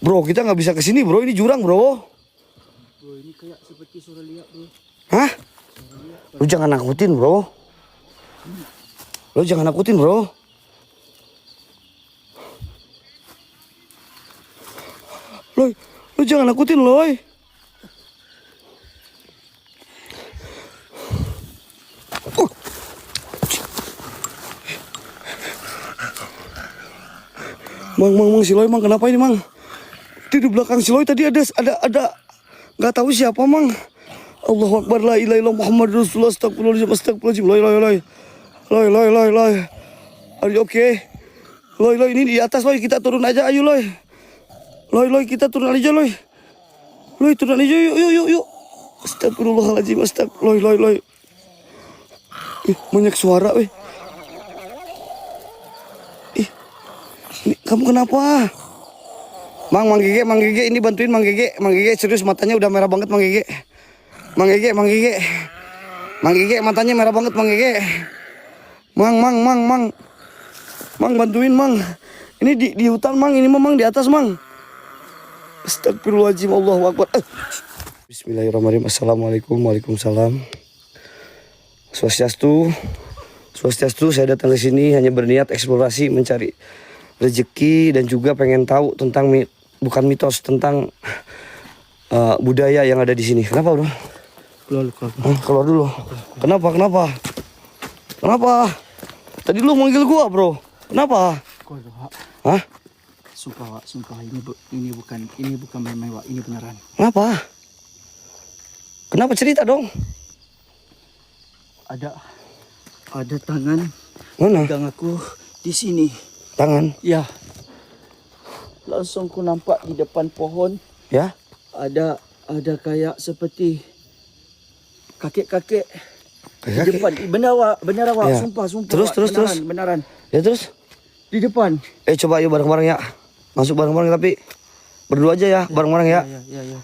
Bro, kita nggak bisa ke sini, bro. Ini jurang, bro. Bro, ini kayak seperti suara liak, bro. Hah? Lu jangan nakutin, bro. Lu jangan nakutin, bro. Loy, lu jangan nakutin, Loy. Mang, si Loy, Mang, kenapa ini, Mang? Di belakang si Loy tadi ada nggak tahu siapa, Mang. Allahu Akbar, la ilaha illallah Muhammad Rasulullah, astagfirullahaladzim. Loy. Are you okay? Loy, ini di atas, Loy. Kita turun aja, ayo, Loy. Loy, kita turun aja, Loy. Loy, turun aja, yuk. Astagfirullahaladzim, Loy. Banyak suara, weh. Ini, kamu kenapa? Mang Gege, ini bantuin Mang Gege. Mang Gege serius, matanya udah merah banget, Mang Gege. Mang Gege, matanya merah banget, Mang Gege. Mang, bantuin, Mang. Ini di hutan, Mang. Ini Mang di atas, Mang. Astagfirullahaladzim, Allahu Akbar. Bismillahirrahmanirrahim. Assalamualaikum, waalaikumsalam. Swastiastu, saya datang ke sini hanya berniat eksplorasi, mencari rezeki dan juga pengen tahu tentang bukan mitos, tentang budaya yang ada di sini. Kenapa, bro? Keluar dulu. Kenapa? Tadi lu manggil gua, bro. Kenapa? Hah? Sumpah ini bukan main-main, Wak. Ini beneran. Kenapa cerita dong? Ada tangan. Mana? Pegang aku di sini. Tangan? Ya. Langsung ku nampak di depan pohon. Ya? Ada kayak seperti kakek-kakek di depan. Benar, Wak. Ya. Sumpah. Terus. Beneran. Ya terus? Di depan. Coba yuk bareng-bareng ya. Masuk bareng-bareng tapi berdua aja ya, bareng-bareng ya. Ya.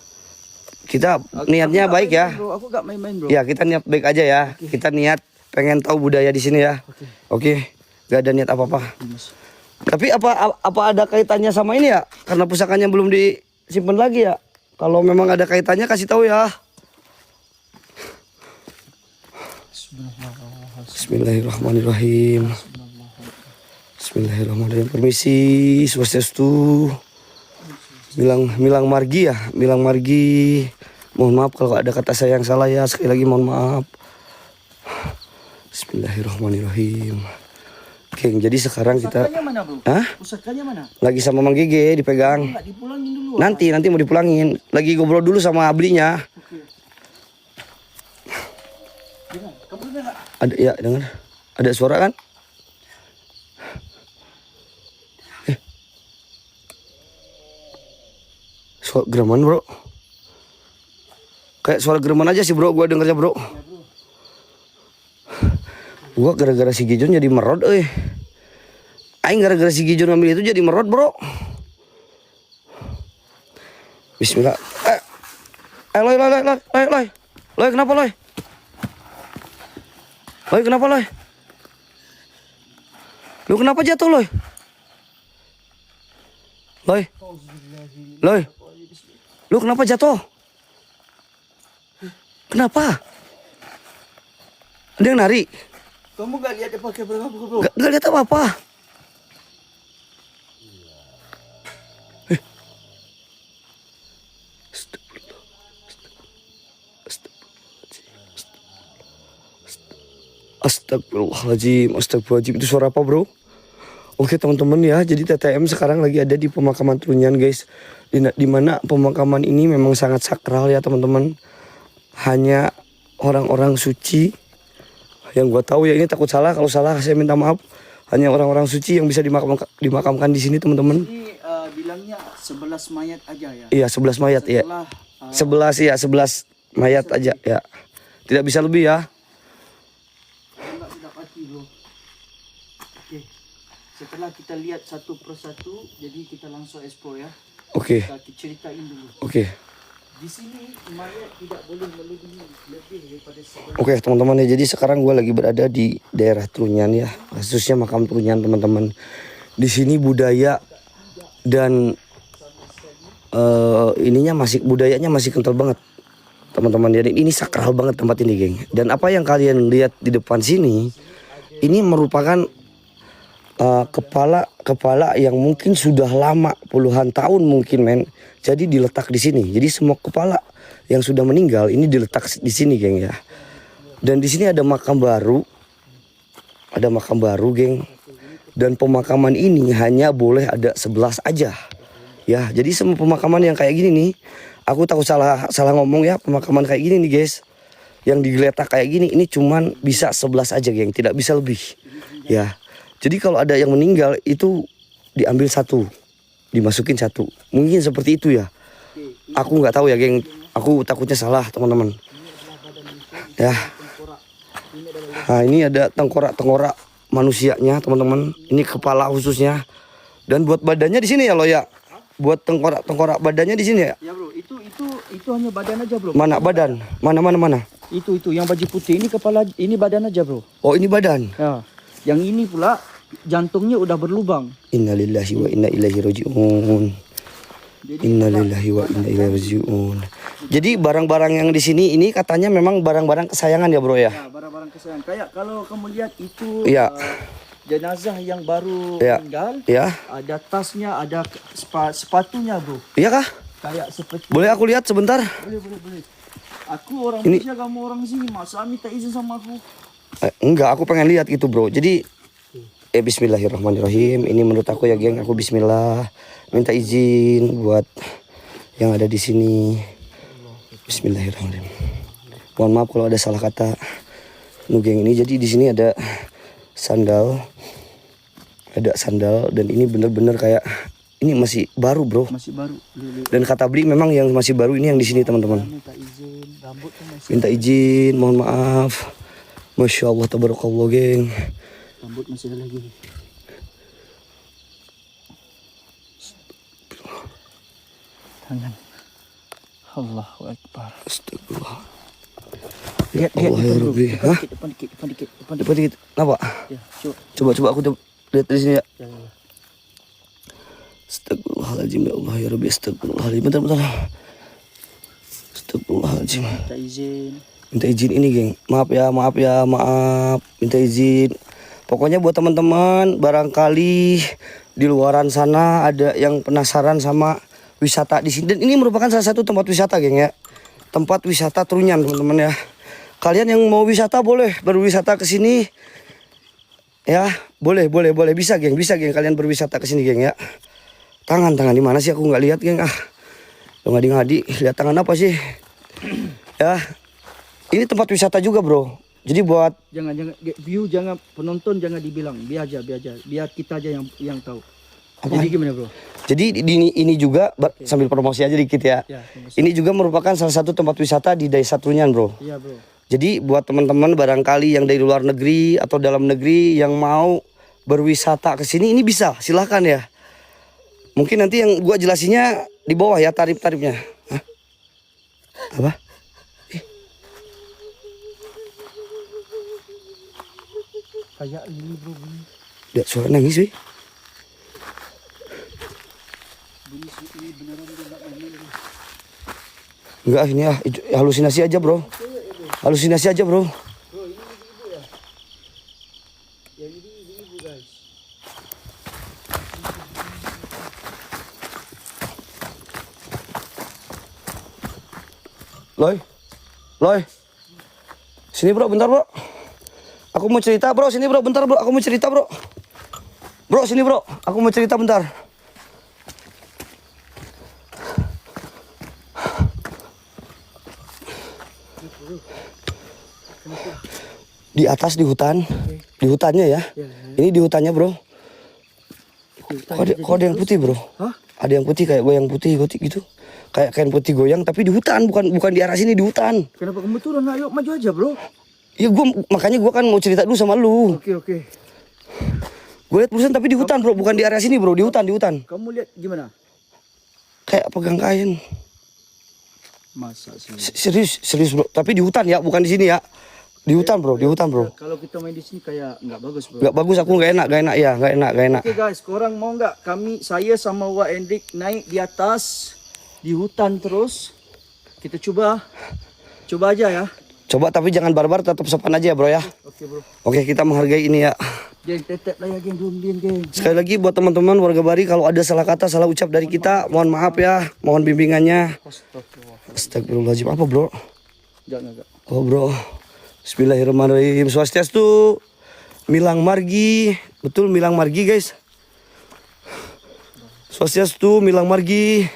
Kita niatnya baik ya. Bro, aku gak main-main, bro. Ya, kita niat baik aja ya. Okay. Kita niat pengen tahu budaya di sini ya. Oke. Gak ada niat apa-apa. Tapi apa ada kaitannya sama ini ya? Karena pusakanya belum disimpan lagi ya. Kalau memang ada kaitannya kasih tahu ya. Bismillahirrahmanirrahim. Permisi, swastiastu. Milang Margi ya, Milang Margi. Mohon maaf kalau ada kata saya yang salah ya. Sekali lagi mohon maaf. Bismillahirrahmanirrahim. Oke, jadi sekarang kita. Pusakanya mana, bro? Hah? Pusakanya mana? Lagi sama Mang Gege dipegang. Enggak dipulangin dulu. Nanti mau dipulangin. Lagi ngobrol dulu sama ablinya. Oke. Dengar, kamu dengar nggak? Ada ya, dengar. Ada suara kan? Suara gereman, bro. Kayak suara gereman aja sih, bro. Gua dengernya, bro. Gua gara-gara si Gijon jadi merot, Aing gara-gara si Gijon ngambil itu jadi merot, bro. Bismillah. Loy. Loy, kenapa, Loy? Loy, kenapa, Loy? Lu kenapa jatuh, Loy? Loy. Lu kenapa jatuh? Kenapa? Ada yang nari? Kamu gak lihat dia pakai berapa, bro? Gak lihat apa-apa. Astagfirullahaladzim. Itu suara apa, bro? Oke teman-teman ya, jadi TTM sekarang lagi ada di pemakaman Trunyan, guys. Di mana pemakaman ini memang sangat sakral ya teman-teman. Hanya orang-orang suci. Yang gua tahu ya, ini takut salah. Kalau salah saya minta maaf. Hanya orang-orang suci yang bisa dimakamkan di sini teman-teman. Ini bilangnya 11 mayat aja ya? Iya 11 mayat ya. 11 mayat aja ya. Tidak bisa lebih ya. Tidak pasti, bro. Oke. Setelah kita lihat satu persatu, jadi kita langsung explore ya. Oke. Kita ceritain dulu. Oke. Di sini mayat tidak boleh melebihi lebih daripada 11. Oke teman-teman ya, jadi sekarang gue lagi berada di daerah Trunyan ya, khususnya makam Trunyan teman-teman. Di sini budaya dan ininya masih, budayanya masih kental banget teman-teman. Jadi ini sakral banget tempat ini, geng. Dan apa yang kalian lihat di depan sini, ini merupakan kepala yang mungkin sudah lama, puluhan tahun mungkin, men. Jadi diletak di sini. Jadi semua kepala yang sudah meninggal ini diletak di sini, geng, ya. Dan di sini ada makam baru. Ada makam baru, geng. Dan pemakaman ini hanya boleh ada 11 aja. Ya, jadi semua pemakaman yang kayak gini nih, aku takut salah ngomong ya, pemakaman kayak gini nih, guys. Yang digeletak kayak gini, ini cuman bisa 11 aja, geng. Tidak bisa lebih. Ya. Jadi kalau ada yang meninggal itu diambil satu, dimasukin satu. Mungkin seperti itu ya. Aku nggak tahu ya, geng. Aku takutnya salah, teman-teman. Ya. Nah, ini ada tengkorak manusianya, teman-teman. Ini kepala khususnya. Dan buat badannya di sini ya, lo ya. Buat tengkorak badannya di sini ya. Ya bro, itu hanya badan aja bro. Mana badan? Mana? Itu yang baju putih ini kepala, ini badan aja bro. Oh, ini badan. Ya. Yang ini pula jantungnya udah berlubang. Innalillahi wa inna ilaihi rajiun. Innalillahi wa inna ilaihi rajiun. Jadi barang-barang yang di sini ini katanya memang barang-barang kesayangan ya, bro ya. Ya, barang-barang kesayangan. Kayak kalau kamu lihat itu Iya. Jenazah yang baru Ya. meninggal, Ya. ada tasnya, ada sepatunya bro. Iya kah? Kayak seperti. Boleh aku lihat sebentar? Boleh. Aku orang Ini- Malaysia, kamu orang sini, masa minta izin sama aku? Enggak, aku pengen lihat gitu, bro. Jadi bismillahirrahmanirrahim. Ini menurut aku ya, geng. Aku bismillah. Minta izin buat yang ada di sini. Bismillahirrahmanirrahim. Mohon maaf kalau ada salah kata. Geng, ini jadi di sini ada sandal. Ada sandal dan ini bener-bener kayak ini masih baru, bro. Masih baru. Dan kata Bli memang yang masih baru ini yang di sini, teman-teman. Minta izin, rambut kan masih. Minta izin, mohon maaf. Masya Allah, tabarakallah, geng. Rambut masih ada lagi. Tangan. Allahu Akbar. Astagfirullah. Lihat Allah ya bro. Rabbi. Hah? Depan dikit. Depan dikit. Kenapa? Ya, coba. Coba aku lihat dari sini ya. Ya. Astagfirullahaladzim, ya Allah ya Rabbi. Astagfirullahaladzim. Bentar. Astagfirullahaladzim. Minta izin. Minta izin ini, geng. Maaf. Minta izin. Pokoknya buat teman-teman, barangkali di luaran sana ada yang penasaran sama wisata di sini. Dan ini merupakan salah satu tempat wisata, geng, ya. Tempat wisata Trunyan, teman-teman ya. Kalian yang mau wisata boleh berwisata ke sini. Ya, boleh. Bisa, geng. Kalian berwisata ke sini, geng, ya. Tangan di mana sih? Aku nggak lihat, geng. Lo ngadi-ngadi, lihat tangan apa sih? Ya. Ini tempat wisata juga, bro. Jadi buat Jangan view, jangan penonton, jangan dibilang. Biar kita aja yang tahu. Apa? Jadi gimana bro? Jadi ini juga sambil promosi aja dikit ya. Ya, promosi. Ini juga merupakan salah satu tempat wisata di Desa Trunyan, bro. Iya bro. Jadi buat teman-teman barangkali yang dari luar negeri atau dalam negeri yang mau berwisata ke sini, ini bisa, silahkan ya. Mungkin nanti yang gua jelasinnya di bawah ya, tarif-tarifnya. Hah? Apa? Kayak ini bro. Ada suara nangis, weh. Enggak, ini halusinasi aja, bro. Halusinasi aja, bro. Bro, ini ibu ya. Yang ini ibu guys. Loy. Sini, bro, bentar, bro. Aku mau cerita, bro. Sini, bro, bentar, bro. Aku mau cerita, bro. Bro, sini, bro. Aku mau cerita bentar. Di atas di hutan. Di hutannya ya. Ini di hutannya, bro. Kok ada yang putih, bro? Hah? Ada yang putih kayak goyang putih gitu. Kayak kain putih goyang tapi di hutan, bukan di arah sini, di hutan. Kenapa kamu turun? Ayo maju aja bro. Ya makanya gua kan mau cerita dulu sama lu. Oke. Gue liat perusahaan tapi di hutan, bro, bukan di area sini, bro, di hutan. Kamu lihat gimana? Kayak pegang kain. Masa sih? Serius, bro. Tapi di hutan ya, bukan di sini ya. Di hutan, bro, Kalau kita main di sini kayak nggak bagus bro. Nggak bagus, aku nggak enak ya, nggak enak. Oke guys, korang mau nggak? Saya sama Wak Hendrik naik di atas. di hutan terus. Kita coba aja ya. Coba tapi jangan barbar, tetap sopan aja ya bro ya. Oke bro. Oke, kita menghargai ini ya. Geng, tetep lah ya geng, geng. Sekali lagi buat teman-teman warga Bari, kalau ada salah kata, salah ucap dari kita, mohon maaf ya, mohon bimbingannya. Astagfirullahaladzim, apa bro? Jangan agak. Oh bro, Bismillahirrahmanirrahim. Swastiastu, Milang Margi, betul Milang Margi guys. Swastiastu, Milang Margi.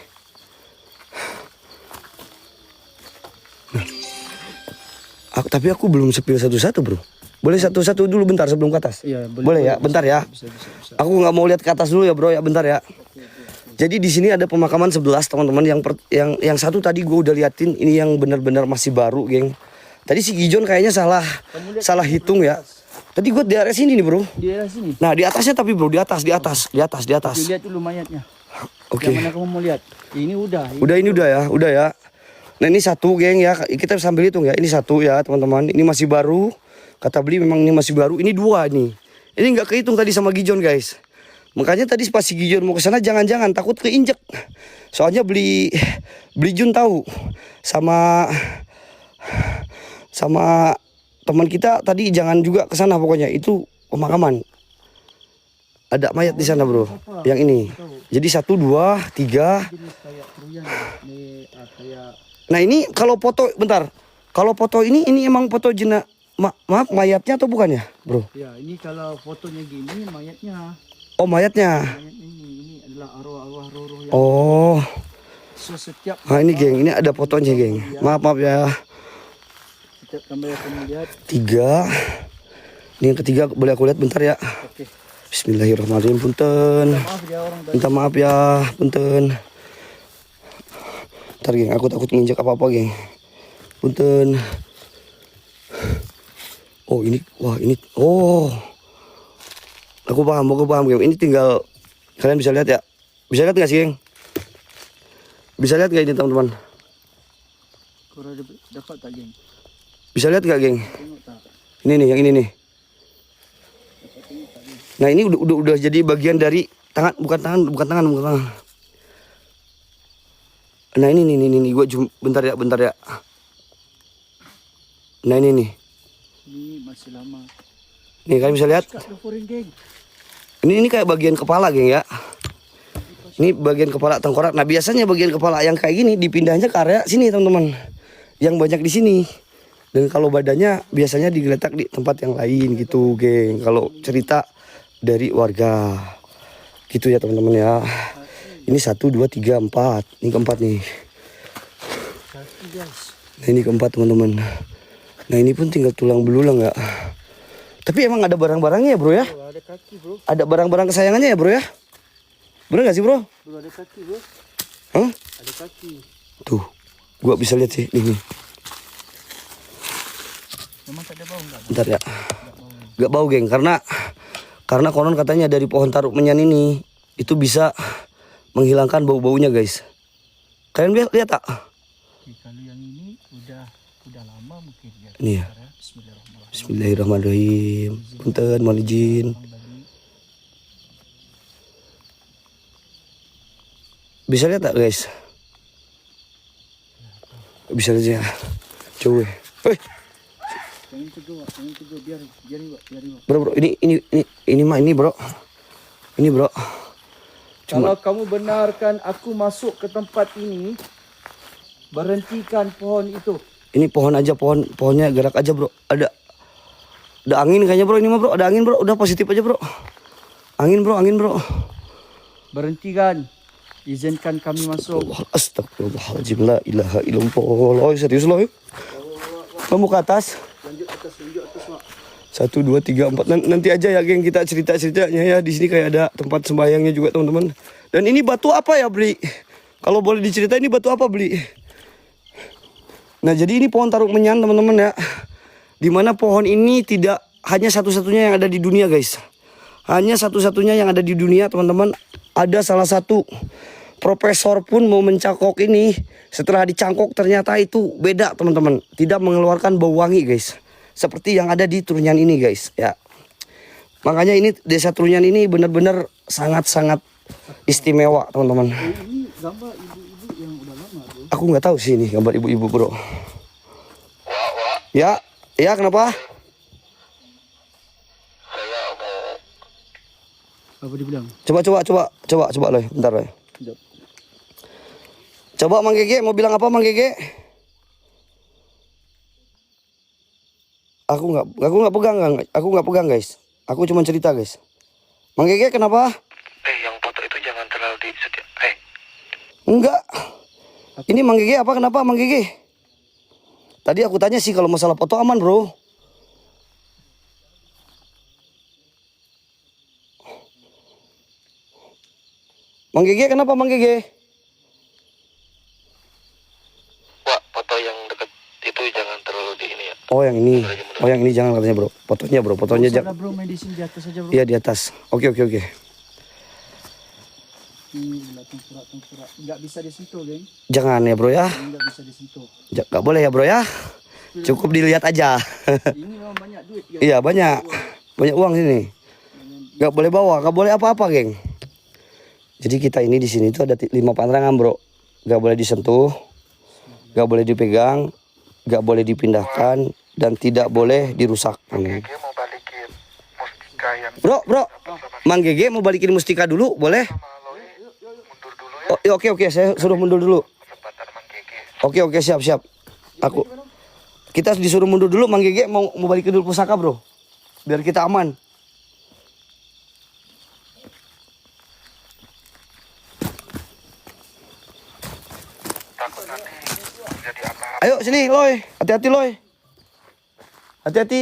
Tapi aku belum sepil satu-satu bro. Boleh satu-satu dulu bentar sebelum ke atas? Iya, boleh ya, bentar ya. Bisa. Aku nggak mau lihat ke atas dulu ya bro ya, bentar ya. Jadi di sini ada pemakaman 11 teman-teman. Yang satu tadi gue udah liatin, ini yang benar-benar masih baru geng. Tadi si Gijon kayaknya salah hitung ya. Tadi gue di area sini nih bro. Di daerah sini. Nah di atasnya tapi bro, di atas. Oke, lihat dulu mayatnya. Oke. Yang mana kamu mau lihat? Ini udah. Ini udah ya. Nah ini satu geng ya, kita sambil hitung ya. Ini satu ya teman-teman, ini masih baru. Kata beli memang ini masih baru, ini dua nih. Ini nggak kehitung tadi sama Gijon guys. Makanya tadi pas si Gijon mau ke sana jangan-jangan takut keinjek. Soalnya beli Jun tahu sama teman kita tadi jangan juga ke sana pokoknya, itu pemakaman. Ada mayat di sana bro, yang ini. Jadi 1, 2, 3. Nah ini kalau foto, bentar. Kalau foto ini emang foto maaf mayatnya atau bukan ya bro? Ya ini kalau fotonya gini mayatnya. Oh mayatnya. Ini adalah arwah roh yang. Oh. Setiap. Nah ini geng, ini ada fotonya geng. Maaf ya. Setiap kamera kamu lihat. 3. Ini yang ketiga, boleh aku lihat bentar ya. Oke. Bismillahirrahmanirrahim, punten. Minta maaf ya, punten. Ntar geng, aku takut nginjek apa-apa geng. Punten. Oh ini, wah ini, oh. Aku paham geng. Ini tinggal, kalian bisa lihat ya. Bisa lihat gak sih geng? Bisa lihat gak ini teman-teman? Kurang dapat tak geng? Bisa lihat gak geng? Tengok tak? Ini nih, yang ini nih. Nah ini udah jadi bagian dari tangan, bukan tangan. Nah ini nih, gue bentar ya. Nah ini nih. Ini masih lama. Nih kalian bisa lihat. Ini kayak bagian kepala geng ya. Ini bagian kepala tengkorak. Nah biasanya bagian kepala yang kayak gini dipindahnya ke area sini teman-teman. Yang banyak di sini. Dan kalau badannya biasanya digeletak di tempat yang lain gitu geng. Kalau cerita dari warga gitu ya teman-teman ya. Ini 1, 2, 3, 4. Ini keempat nih. Nah ini keempat teman-teman. Nah ini pun tinggal tulang belulang ya. Tapi emang ada barang-barangnya ya bro ya. Ada kaki bro. Ada barang-barang kesayangannya ya bro ya. Bener gak sih bro? Bro ada kaki bro. Hah? Ada kaki. Tuh, gua bisa lihat sih nih. Memang tak ada bau enggak? Bentar ya. Gak bau geng, karena konon katanya dari pohon taruk menyan ini itu bisa menghilangkan bau-baunya guys. Kalian lihat tak? Kalau yang ini udah lama mungkin ya. Ini ya. Bismillahirrahmanirrahim. Punten, mohon izin. Bisa lihat tak guys? Bisa lihat ya. Coba. Jangan tegur, biarin. Bro, ini bro. Ini bro. Kalau kamu benarkan aku masuk ke tempat ini, berhentikan pohon itu. Ini pohon aja, pohonnya gerak aja bro. Ada angin kayaknya bro, ini mah bro. Ada angin bro, udah positif aja bro. Angin bro. Berhentikan. Izinkan kami masuk. Astagfirullahaladzim, la ilaha illallah. Serius loh. Kamu ke atas. Lanjut atas Mak. 1, 2, 3, 4. Nanti aja ya geng, kita cerita-ceritanya ya. Di sini kayak ada tempat sembayangnya juga teman-teman. Dan ini batu apa ya Bli? Kalau boleh diceritain ini batu apa Bli? Nah jadi ini pohon taruk menyan teman-teman ya. Dimana pohon ini tidak hanya satu-satunya yang ada di dunia guys. Hanya satu-satunya yang ada di dunia teman-teman. Ada salah satu profesor pun mau mencangkok ini. Setelah dicangkok ternyata itu beda teman-teman. Tidak mengeluarkan bau wangi guys. Seperti yang ada di Trunyan ini guys ya. Makanya ini desa Trunyan ini benar-benar sangat-sangat istimewa teman-teman. Ini gambar ibu-ibu yang udah Aku nggak tahu sih ini gambar ibu-ibu bro. Ya, ya kenapa? Apa dibilang? Coba loh, bentar loh. Sekejap. Coba Mang Gege mau bilang apa Mang Gege? Aku nggak pegang guys. Aku cuma cerita guys. Mang Gege kenapa? Yang foto itu jangan terlalu disetir. Enggak. Ini Mang Gege apa kenapa Mang Gege? Tadi aku tanya sih kalau masalah foto aman bro. Mang Gege kenapa Mang Gege? Wah, foto yang dekat itu jangan terlalu di ini ya. Oh yang ini. Oh yang ini jangan katanya bro. Fotonya Sana bro, main di sini di atas aja bro. Iya di atas. Oke. Tengkorak. Nggak bisa disentuh, geng. Jangan ya bro ya. Nggak bisa disentuh. Nggak boleh ya bro ya. Cukup dilihat aja. Ini memang banyak duit, geng. Iya banyak. Banyak uang sini. Nggak boleh bawa, nggak boleh apa-apa geng. Jadi kita ini di sini tuh ada 5 pantangan bro. Nggak boleh disentuh, nggak boleh dipegang, nggak boleh dipindahkan, dan tidak boleh dirusak. Gege mau balikin mustika yang Bro, Mang Gege mau balikin mustika dulu, boleh? sama Loi. Mundur dulu ya. Oh, iya, oke, saya suruh mundur dulu. Kesempatan Mang Gege. Oke, siap. Kita disuruh mundur dulu, Mang Gege mau balikin dulu pusaka bro, biar kita aman. Takut nanti jadi apa? Ayo sini, Loy. Hati-hati, Loy. Hati-hati.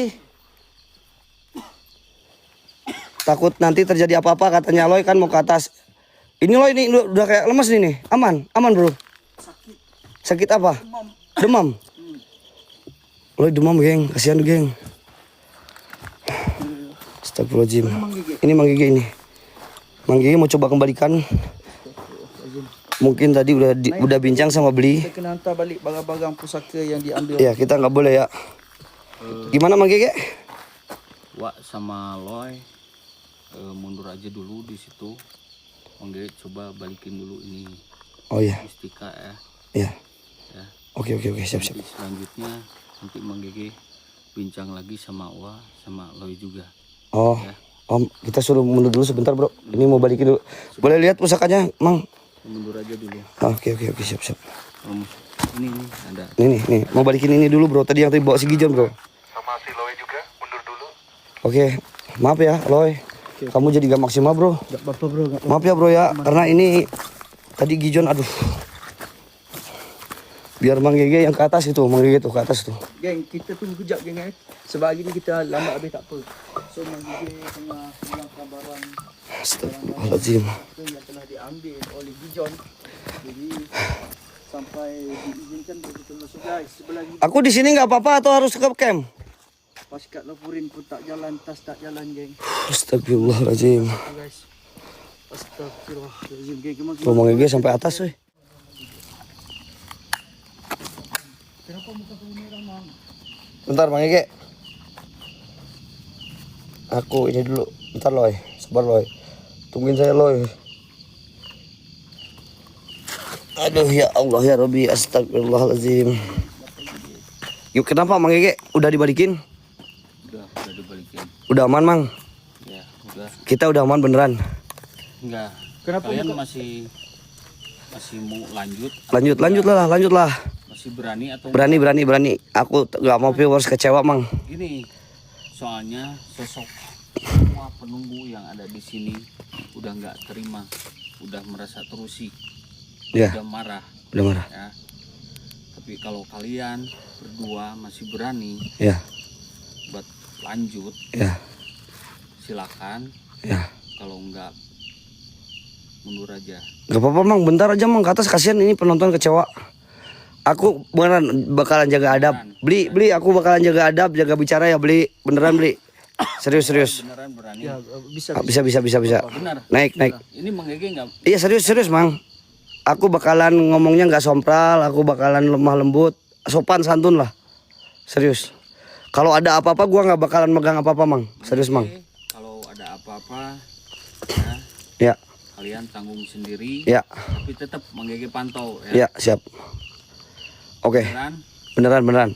Takut nanti terjadi apa-apa katanya Loy kan mau ke atas. Ini Loy ini udah kayak lemes nih. Aman, bro. Sakit apa? Demam. Loy demam, geng. Kasihan, geng. Astagfirullahaladzim. Ini Mang Gege ini. Mang Gege mau coba kembalikan. Mungkin tadi udah bincang sama beli. Kita kena hantar balik barang-barang pusaka yang diambil. Ya kita nggak boleh ya. Gimana Mang Gege? Wak sama Loy mundur aja dulu di situ. Mang Gege coba balikin dulu ini Oh iya. mustika ya. Iya. Ya. Oke, siap. Nanti selanjutnya nanti Mang Gege bincang lagi sama Wa sama Loy juga. Oh. Ya. Om, kita suruh mundur dulu sebentar, bro. Ini mau balikin dulu. Boleh lihat pusakanya, Mang? Mundur aja dulu. Oke, siap. Ini ada. Nih. Mau balikin ini dulu, bro. Tadi yang bawa si Gijon, bro. Sama si Loi juga mundur dulu. Oke. Maaf ya, Loy. Kamu jadi gak maksimal, bro. Gak apa-apa bro. Maaf ya, bro ya. Karena ini tadi Gijon, aduh. Biar Mang Gege yang ke atas itu, Mang Gege tuh ke atas tuh. Geng, kita tunggu kejap geng eh. Sebab hari ni kita lambat habis tak apa. So Mang Gege tengah pulangkan barang Astagfirullahaladzim. yang telah diambil oleh Gijon. Jadi sampai diizinkan begitu masuk guys. Sebelah ni Aku di sini nggak apa-apa atau harus ke camp? pas kat laporin pun tak jalan, tas tak jalan geng. Astagfirullahaladzim. Guys. Astagfirullahaladzim geng. Kemana? Tuh Mang Gege sampai atas, weh. Kenapa muka kau merah Mang? Bentar Mang Gege. Aku ini dulu. Bentar Loy. Sabar Loy. Tungguin saya Loy. Aduh ya Allah ya Rabbi. Astagfirullahaladzim. Yuk kenapa Mang Gege? Udah dibalikin? Udah dibalikin. Udah aman Mang? Ya, udah. Kita udah aman beneran? Enggak. Kenapa Kalian muka- masih mau lanjut? Lanjut lah. Masih berani atau Berani. Aku gak mau viewers kecewa Mang. Gini, soalnya sosok semua penunggu yang ada di sini udah nggak terima, udah merasa terusik, Ya, udah marah udah marah. ya. Tapi kalau kalian berdua masih berani Ya, buat lanjut, ya, silakan. ya. Kalau nggak, mundur aja. Gak apa-apa Mang, bentar aja Mang ke atas, kasihan ini penonton kecewa. Aku beneran bakalan jaga adab. Beli, aku bakalan jaga adab, jaga bicara ya beli. Beneran beli. Serius. Beneran berani? Ya, bisa. Bisa. Benar. Naik. Ini Mang Gege nggak? Iya serius Mang. Aku bakalan ngomongnya nggak sompral, aku bakalan lemah lembut, sopan santun lah. Serius. Kalau ada apa-apa gua nggak bakalan megang apa-apa Mang. Serius Mang. Oke, kalau ada apa-apa, Ya, kalian tanggung sendiri. ya, Tapi tetap Mang Gege pantau ya. ya siap. Oke. Beneran? Beneran.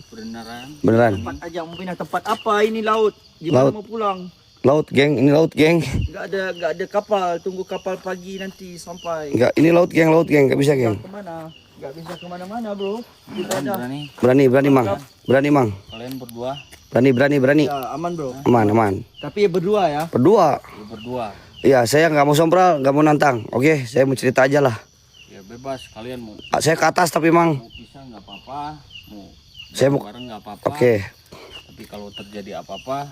Beneran? Tempat aja mau pindah tempat apa ini laut? Gimana Laut. mau pulang? Laut, geng. Ini laut, geng. Nggak ada kapal. Tunggu kapal pagi nanti sampai. Enggak, ini laut, geng. Laut, geng. Nggak bisa, geng. Kemana? Nggak bisa kemana-mana bro. Kita ada. Berani? Berani, Mang. Berani, Mang. Kalian berdua? Berani. Ya, aman bro. Aman. Tapi berdua ya. Berdua. Ya, berdua. Iya, saya nggak mau sompral, nggak mau nantang. Oke, saya mau cerita aja lah. Ya bebas, kalian mau Saya ke atas tapi, Mang. pisah nggak apa-apa, mau Saya mau- bareng nggak apa-apa. Oke. Tapi kalau terjadi apa-apa,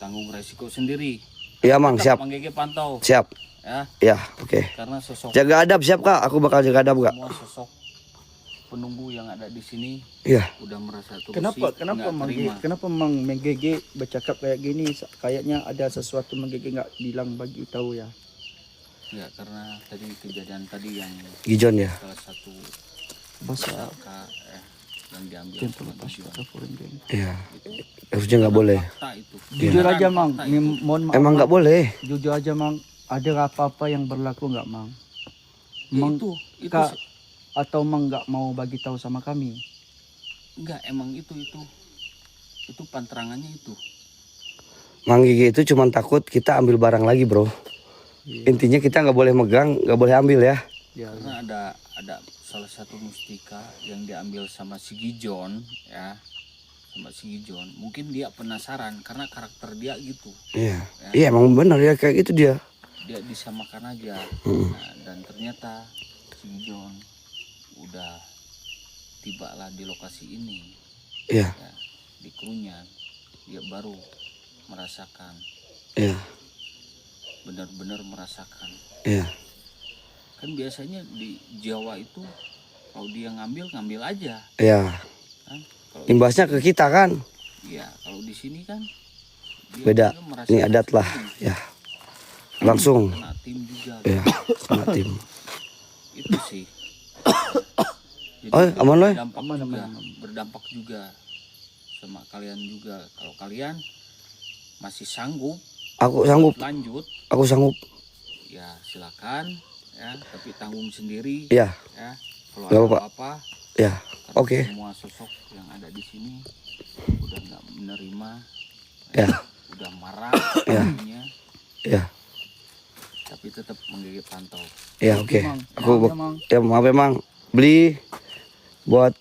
tanggung resiko sendiri. Iya, Mang. Tetap Siap. Mang Gege pantau, Siap. ya. Ya, oke. Karena sosok Jaga adab, siap, Kak? Aku bakal jaga adab, Kak. semua sosok penunggu yang ada di sini Iya. udah merasa terusik. Kenapa nggak Mang terima. kenapa Mang Gege bercakap kayak gini? Kayaknya ada sesuatu Mang Gege nggak bilang bagi tahu ya. Ya karena tadi kejadian tadi yang Gijon ya. salah satu Bahasa kakak yang diambil sama Gijon. Iya. Harusnya nggak boleh. Fakta itu. Jujur Beneran aja Mang, fakta itu. mohon maaf. Emang Mang. nggak boleh. Jujur aja Mang, ada apa-apa yang berlaku nggak Mang? Ya, Mang itu Kak, atau Mang nggak mau bagi tahu sama kami? enggak emang itu panterangannya itu. Mang Gigi itu cuma takut kita ambil barang lagi, bro. Intinya kita nggak boleh megang, nggak boleh ambil ya. Ya. Karena ada salah satu mustika yang diambil sama si Gijon ya, sama si Gijon. Mungkin dia penasaran karena karakter dia gitu. Iya. Iya, emang benar ya kayak gitu dia. Dia disamakan aja. Hmm. Nah, dan ternyata si Gijon udah tiba lah di lokasi ini Iya. ya, di Krunyan. Dia baru merasakan, Iya. benar-benar merasakan. Iya. Kan biasanya di Jawa itu kalau dia ngambil aja Iya. kan. Kalau Imbasnya ke kita kan. iya, kalau di sini kan dia Beda. juga Ini merasakan adat lah. sendiri. Ya. Langsung. Kena tim juga Iya. Sama tim. itu sih. Jadi Oh, aman loh. berdampak juga sama kalian juga. Kalau kalian masih sanggup Aku sanggup. lanjut Aku sanggup. ya silakan ya, tapi tanggung sendiri Iya. ya. Kalau Nggak ada apa-apa. apa-apa Ya. karena Oke. semua sosok yang ada di sini udah nggak menerima, Ya. udah marah Ya. artinya, Ya. tapi tetap menggigit pantau. Ya, oke. Mang. Aku Maaf ya, Mang. ya maaf ya, Mang. Beli buat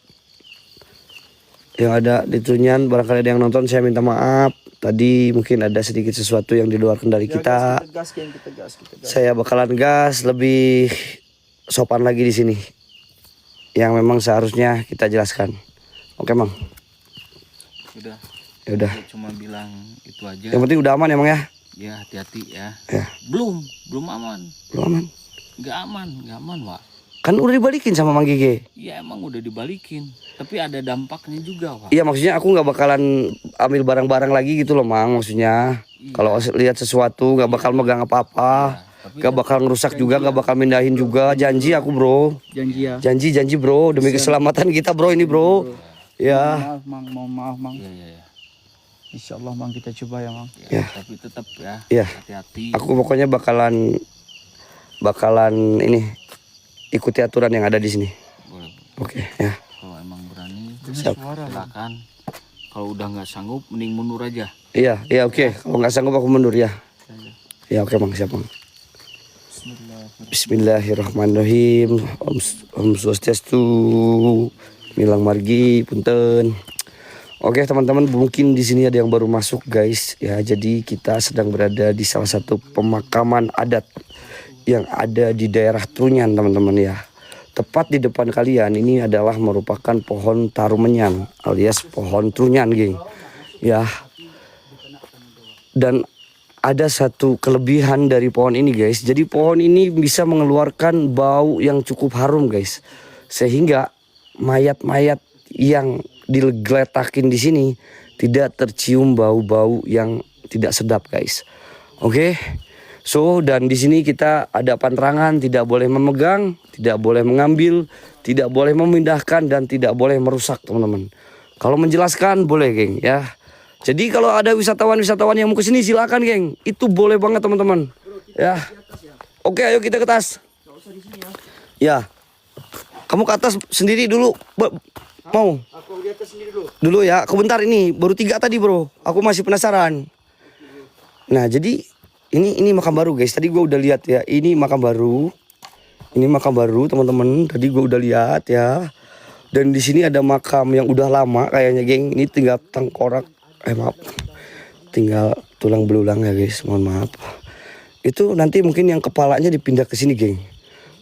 yang ada di Trunyan, barangkali ada yang nonton, saya minta maaf. Tadi mungkin ada sedikit sesuatu yang di luar kendali Ya, kita. kita gas. Saya bakalan gas lebih sopan lagi di sini. Yang memang seharusnya kita jelaskan. Oke, Mang. Udah, Ya udah. saya cuma bilang itu aja. Yang penting udah aman ya, Mang ya. Ya hati-hati ya. Ya. Belum aman. Belum aman. Nggak aman, Wak. Kan udah dibalikin sama Mang Gigi. Ya emang udah dibalikin, tapi ada dampaknya juga, Wak. Iya, maksudnya aku nggak bakalan ambil barang-barang lagi gitu loh, Mang. Maksudnya kalau lihat sesuatu nggak bakal megang apa-apa. Tapi Gak bakal ngerusak juga, gak bakal mindahin juga. Janji aku, bro. Janji ya. Janji bro, demi keselamatan kita, bro, ini, bro. Ya. Maaf Mang, mohon maaf Mang. ya. Insya Allah Mang kita coba ya Mang. Ya, tapi tetap ya, Ya. hati-hati. Aku pokoknya bakalan ini ikuti aturan yang ada di sini. Boleh. Oke, ya. Kalau emang berani, Siap. silakan. Kalau udah nggak sanggup, mending mundur aja. Iya, oke. Kalau nggak sanggup aku mundur ya. Ya, oke, Mang, siap, Mang. Bismillahirrahmanirrahim. Om Swastiastu. Milang margi, punten. Oke, teman-teman, mungkin di sini ada yang baru masuk, guys. Ya, jadi kita sedang berada di salah satu pemakaman adat yang ada di daerah Trunyan, teman-teman ya. Tepat di depan kalian ini adalah merupakan pohon tarumenyan alias pohon Trunyan, geng. Ya. Dan ada satu kelebihan dari pohon ini, guys. Jadi pohon ini bisa mengeluarkan bau yang cukup harum, guys. Sehingga mayat-mayat yang digeletakin di sini tidak tercium bau-bau yang tidak sedap, guys. Oke. So, dan di sini kita ada pantangan, tidak boleh memegang, tidak boleh mengambil, tidak boleh memindahkan, dan tidak boleh merusak, teman-teman. Kalau menjelaskan boleh, geng, ya. Jadi kalau ada wisatawan-wisatawan yang mau ke sini silakan, geng. Itu boleh banget, teman-teman. Ya. Oke, ayo kita ke atas. Ya. Kamu ke atas sendiri dulu. Mau? Aku di atas sini dulu. Dulu ya, aku bentar ini baru 3 tadi bro. Aku masih penasaran. Nah jadi ini makam baru guys. Tadi gua udah lihat ya. Ini makam baru. Ini makam baru teman-teman. Tadi gua udah lihat ya. Dan di sini ada makam yang udah lama kayaknya geng. Ini tinggal tengkorak. Maaf. Tinggal tulang belulang ya guys. Mohon maaf. Itu nanti mungkin yang kepalanya dipindah ke sini geng.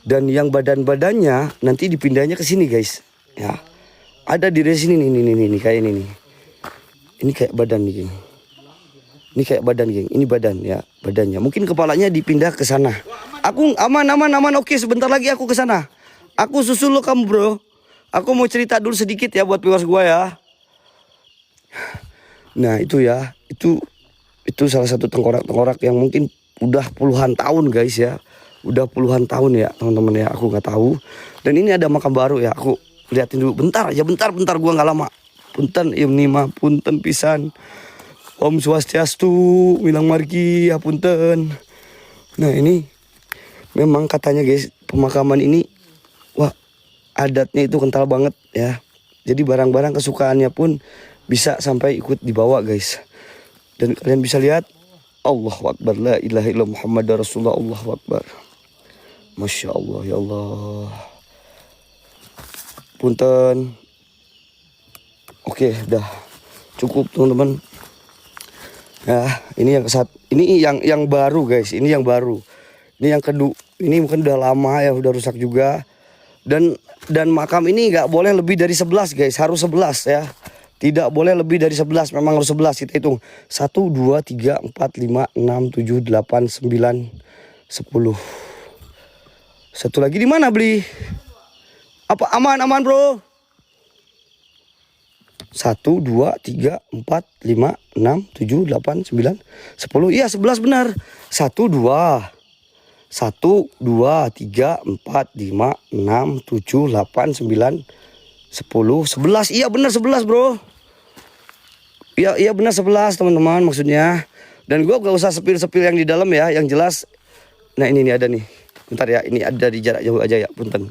Dan yang badan-badannya nanti dipindahnya ke sini guys. Ya. Ada di sini nih kayak ini nih. Ini kayak badan nih geng. Ini kayak badan geng. Ini badan ya, badannya. Mungkin kepalanya dipindah ke sana. Aku aman. Oke, sebentar lagi aku ke sana. Aku susul lo kamu, bro. Aku mau cerita dulu sedikit ya buat viewers gua ya. Nah, itu ya. Itu salah satu tengkorak yang mungkin udah puluhan tahun guys ya. Udah puluhan tahun ya, teman-teman ya. Aku nggak tahu. Dan ini ada makam baru ya. Aku liatin dulu bentar gua nggak lama. Punten imnima punten pisan. Om Swastiastu bilang margi ya punten. Nah ini memang katanya guys pemakaman ini wah adatnya itu kental banget ya. Jadi barang-barang kesukaannya pun bisa sampai ikut dibawa guys. Dan kalian bisa lihat Allahu Akbar la ilaha illallah Muhammadar Rasulullah Allahu Akbar. Masya Allah ya Allah. Punten. Oke, dah cukup teman-teman. Ya, ini yang baru guys. Ini yang baru. Ini yang kedua. Ini mungkin udah lama ya, udah rusak juga. Dan makam ini nggak boleh lebih dari 11 guys. Harus 11 ya. Tidak boleh lebih dari 11. Memang harus 11. Kita hitung 1, 2, 3, 4, 5, 6, 7, 8, 9, 10. Satu lagi di mana beli? Apa aman bro? 1, 2, 3, 4, 5, 6, 7, 8, 9, 10. Iya 11 benar. 1, 2, 3, 4, 5, 6, 7, 8, 9, 10, 11. Iya benar 11 bro. Iya benar 11 teman-teman maksudnya. Dan gue gak usah sepil-sepil yang di dalam ya. Yang jelas. Nah ini ada nih. Bentar ya, ini ada di jarak jauh aja ya, punten.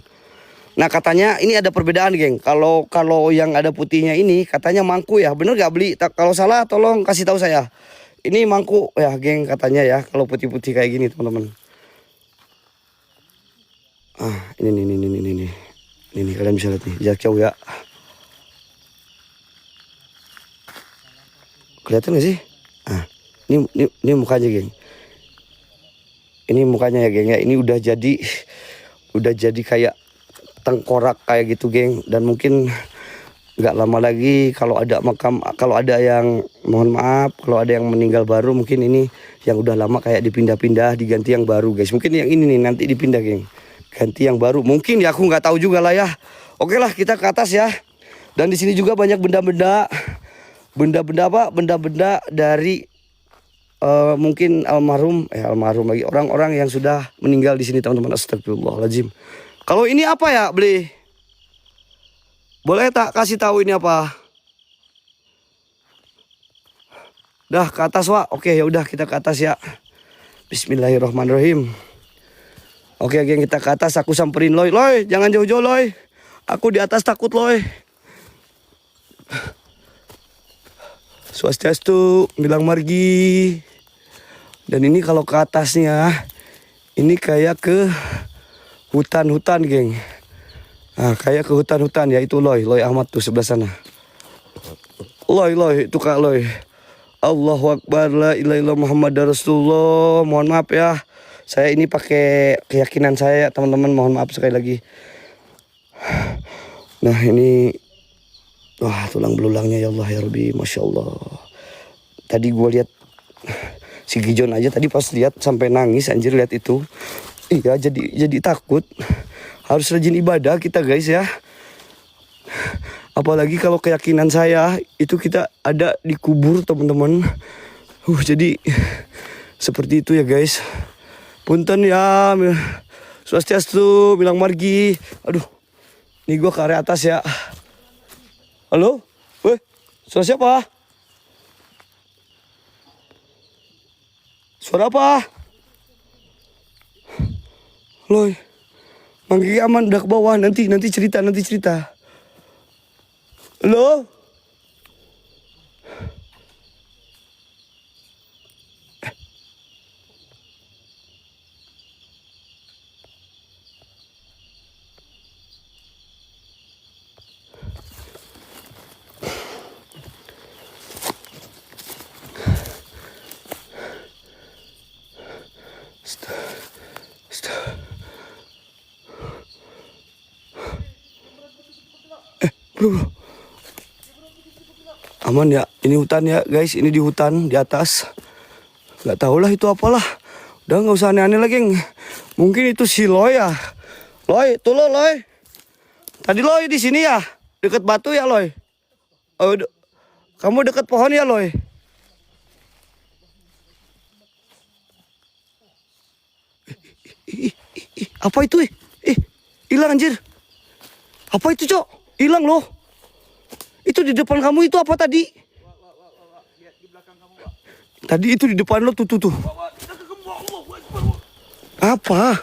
Nah katanya ini ada perbedaan geng. Kalau yang ada putihnya ini katanya mangku ya. Bener gak beli? Kalau salah tolong kasih tahu saya. Ini mangku ya geng katanya ya. Kalau putih-putih kayak gini teman-teman. Ini. Ini kalian bisa lihat nih. Jarak jauh ya. Kelihatan gak sih? Ini mukanya geng. Ini mukanya ya geng ya. Ini udah jadi kayak tengkorak kayak gitu geng. Dan mungkin nggak lama lagi kalau ada yang mohon maaf kalau ada yang meninggal baru, mungkin ini yang udah lama kayak dipindah-pindah diganti yang baru guys. Mungkin yang ini nih nanti dipindah geng, ganti yang baru mungkin ya, aku nggak tahu juga lah ya. Oke lah kita ke atas ya. Dan di sini juga banyak benda-benda dari mungkin almarhum lagi orang-orang yang sudah meninggal di sini teman-teman. Astagfirullahaladzim. Kalau ini apa ya beli? Boleh tak kasih tahu ini apa? Dah ke atas Wak. Oke ya udah kita ke atas ya. Bismillahirrahmanirrahim. Oke geng kita ke atas. Aku samperin Loy. Loy jangan jauh-jauh Loy. Aku di atas takut Loy. Swastiastu bilang margi. Dan ini kalau ke atasnya ini kayak ke hutan-hutan geng. Nah, kayak ke hutan-hutan ya itu Loy Ahmad tuh sebelah sana. Loy itu Kak Loy. Allahu Akbar la ilaha illallah Muhammadar Rasulullah. Mohon maaf ya. Saya ini pakai keyakinan saya teman-teman, mohon maaf sekali lagi. Nah, ini wah tulang belulangnya ya Allah ya Rabbi, Masya Allah. Tadi gue lihat si Gijon aja tadi pas lihat sampai nangis anjir lihat itu. Iya jadi takut. Harus rajin ibadah kita guys ya. Apalagi kalau keyakinan saya itu kita ada di kubur teman-teman. Jadi seperti itu ya guys. Punten ya. Swastiastu bilang margi. Aduh. Nih gue ke area atas ya. Halo? Weh, suara siapa? Suara apa? Loy, Manggi aman udah ke bawah, nanti cerita. Halo? Bro, bro. Aman ya, ini hutan ya guys, ini di hutan di atas. Nggak tahu lah itu apalah. Udah nggak usah aneh-aneh lagi. Mungkin itu si Loy ya. Loy, tuh lo Loy. Tadi Loy di sini ya, deket batu ya Loy. Oh, kamu deket pohon ya Loy. Apa itu? Hilang anjir. Apa itu Cok? Hilang loh. Itu di depan kamu itu apa tadi? Lihat di belakang kamu, Wak. Tadi itu di depan lo tuh. Apa?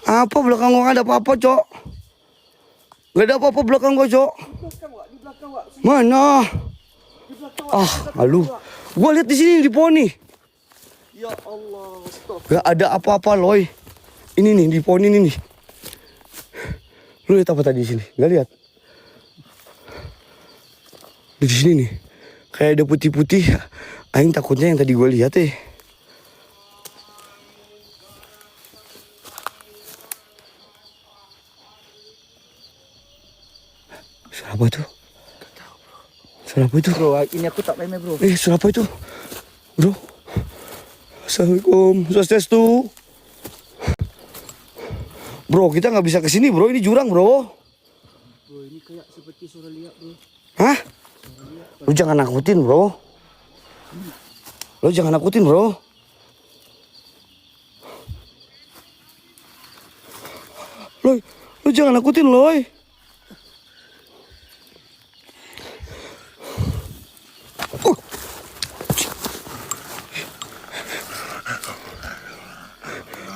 Apa belakang gua? Gak ada apa-apa Cok. Gak ada apa-apa belakang gua Cok. Di belakang, Wak. Mana? Di belakang, Wak. Alu. Gua lihat di sini di pohon nih. Ya Allah, stop. Gak ada apa-apa Loy. Ini nih di pohon ini nih. Lu lihat apa tadi di sini? Gak lihat? Di sini nih. Kayak ada putih-putih. Aing takutnya yang tadi gue lihat Suara apa itu? Suara apa itu? Bro, ini aku tak remeh, bro. Suara apa itu? Bro. Assalamualaikum. Swastiastu. Bro, kita nggak bisa ke sini, bro. Ini jurang, bro. Bro, ini kayak seperti suara liak, bro. Hah? Lu jangan nakutin, bro. Lu jangan nakutin, bro. Loy, lu jangan nakutin, Loy.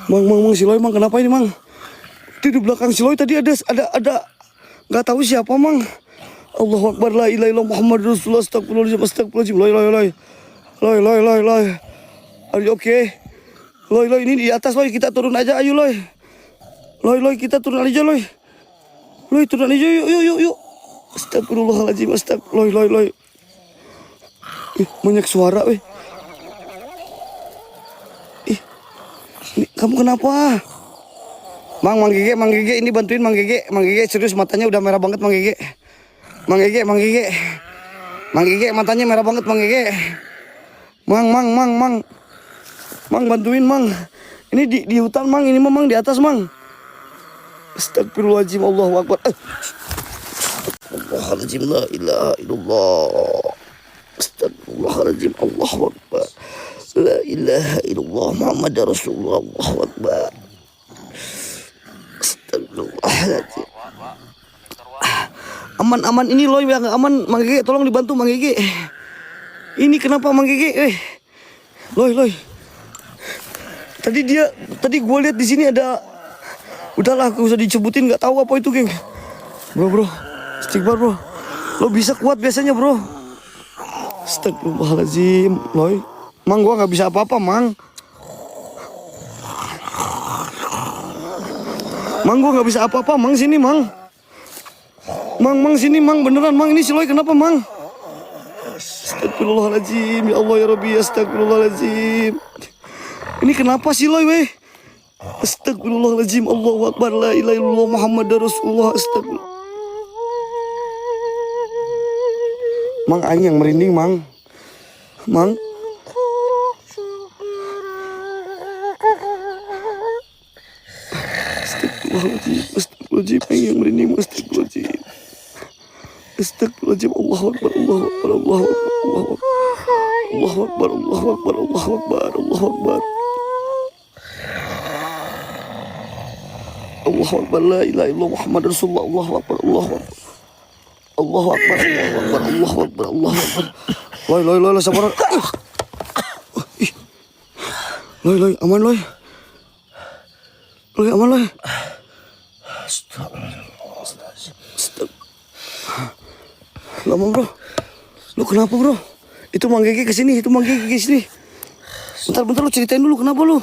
Mang, si Loy, Mang, kenapa ini, Mang? Di belakang si Loy tadi ada nggak tahu siapa, Mang. Allahu Akbar, la ilaha illallah Muhammad Rasulullah, astagfirullahaladzim. Loy. Are you okay? Loy, ini di atas, Loy. Kita turun aja, ayo, Loy. Loy, kita turun aja, Loy. Loy, turun aja, yuk. Astagfirullahaladzim, Loy. Banyak suara, weh. Ini, kamu kenapa? Mang Gege, ini bantuin Mang Gege. Mang Gege serius, matanya udah merah banget Mang Gege. Mang Gege matanya merah banget Mang Gege. Mang bantuin Mang. Ini di hutan Mang, ini Mang di atas Mang. Astagfirullahaladzim, Allahu Akbar. Astagfirullahaladzim, la ilaha illallah. Astagfirullahaladzim, Allahu Akbar. La ilaha illallah Muhammad Rasulullah, Allahu Akbar. Astagfirullahaladzim. Aman ini Loy, yang aman. Mang Gege tolong dibantu Mang Gege. Ini kenapa Mang Gege? Loy. Tadi gue lihat di sini ada. Udahlah, gak usah disebutin, nggak tahu apa itu, geng. Bro, istighfar bro. Lo bisa kuat biasanya bro. Astagfirullahaladzim, Loy. Mang, gua nggak bisa apa-apa, Mang. Mang, gua nggak bisa apa-apa, Mang, sini, Mang. Mang, sini, Mang, beneran, Mang. Ini si Loy kenapa, Mang? Astagfirullahaladzim, ya Allah ya Rabbi, astagfirullahaladzim. Ini kenapa si Loy, weh? Astagfirullahaladzim, Allahu Akbar, la ilaha illallah Muhammad Rasulullah, astagfirullah. Mang, aing yang merinding, Mang. Astagfirullahaladzim, aing yang merinding, astagfirullahaladzim. Astagfirullahaladzim, Allahu Akbar, Allahu Akbar, Allahu Akbar, Allahu Akbar, Allahu Akbar, Allahu Akbar. Allahu Akbar, la ilaha illallah Muhammad Rasulullah, Allahu Akbar, Allahu Akbar. Allahu Akbar, Allahu Akbar, Allahu Akbar, Allahu Akbar. Loy, sabar. Loy, aman, Loy. Loy, aman, Loy. Lama bro. Lu kenapa bro? Itu Mang Gege kesini, itu Mang Gege kesini. Bentar lu ceritain dulu kenapa lu?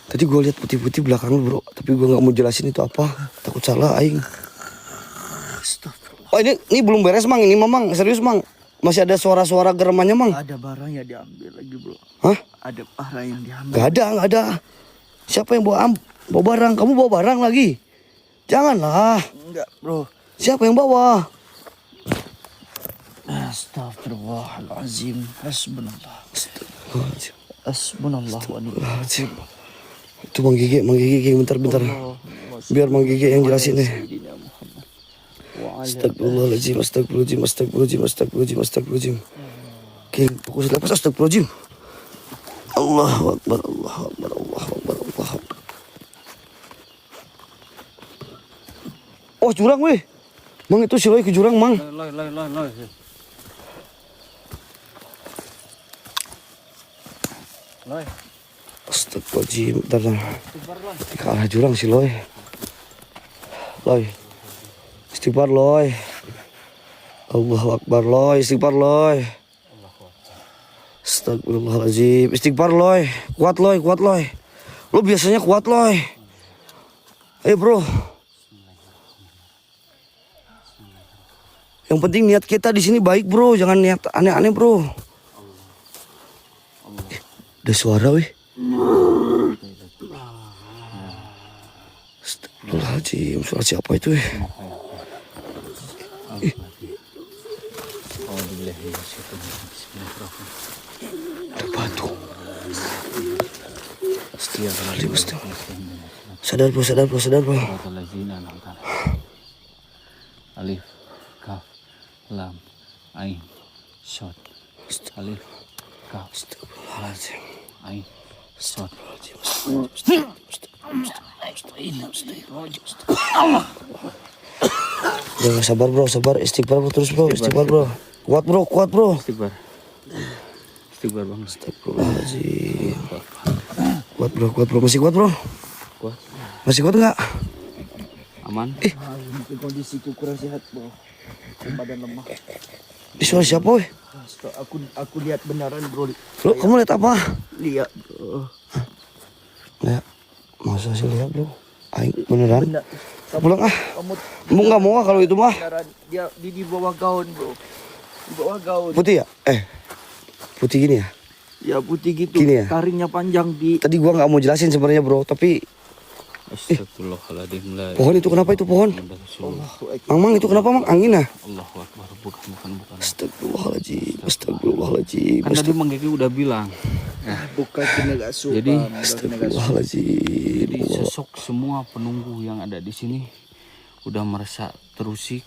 Tadi gue lihat putih-putih belakang lu bro, tapi gue nggak mau jelasin itu apa, takut salah aing. Oh ini belum beres Mang, ini Mamang serius Mang. Masih ada suara-suara geremannya Mang. Ada barang yang diambil lagi bro. Hah? Ada barang yang diambil. Gak ada. Siapa yang bawa barang? Kamu bawa barang lagi? Janganlah. Enggak bro. Siapa yang bawa? Astagfirullahaladzim. Hasbunallah. Astagfirullahaladzim. Hasbunallah wa ni'mal wakil. Itu Mang Gege, bentar. Biar Mang Gege yang jelasin deh. Sayyidina Muhammad. Wa ala Astagfirullahaladzim. Oke, fokus lepas astagfirullahaladzim. Allahu Akbar. Oh jurang weh. Mang itu si Loy ke jurang Mang. Loy. Astagfirullahaladzim. Bentar. Ke arah jurang si Loy. Istighfar Loy. Allahu Akbar Loy. Istighfar Loy. Astagfirullahaladzim. Istighfar Loy. Kuat Loy. Lo biasanya kuat Loy. Ayo bro. Yang penting niat kita di sini baik bro. Jangan niat aneh-aneh bro. Ada suara weh. Astagfirullahaladzim. Suara siapa itu weh? Ada batu. Astagfirullahaladzim. Sadar bro. Alif, kaf, lam, ain, shot. Alif, kaf, Astagfirullahaladzim. ain, shot. Jangan sabar bro. Istighfar bro terus bro. Istighfar bro. Kuat bro. Istighfar bang. Astagfirullahaladzim. Kuat bro. Masih kuat bro? Kuat. Masih kuat nggak? Aman. mungkin kondisiku kurang sehat bro. Badan lemah. Ini suara siapa weh? Aku lihat beneran bro. Lo kamu lihat apa? Lihat bro. Ya, masa sih lihat bro? Aing beneran? Bener. Pulang ah. Kamu Kamu nggak mau ah kalau itu mah? beneran dia di bawah gaun bro. Di bawah gaun. Putih ya? Putih gini ya? Ya putih gitu. Gini ya? Taringnya panjang di. Tadi gua nggak mau jelasin sebenarnya bro, tapi Astagfirullahaladzim. pohon itu kenapa itu pohon? Mang itu kenapa mang? Angin ah? Allahu Akbar. Bukan. Astagfirullahaladzim. Kan tadi Mang Gege udah bilang. Bukan kena asupan. Jadi, Astagfirullahaladzim. Jadi sosok semua penunggu yang ada di sini udah merasa terusik,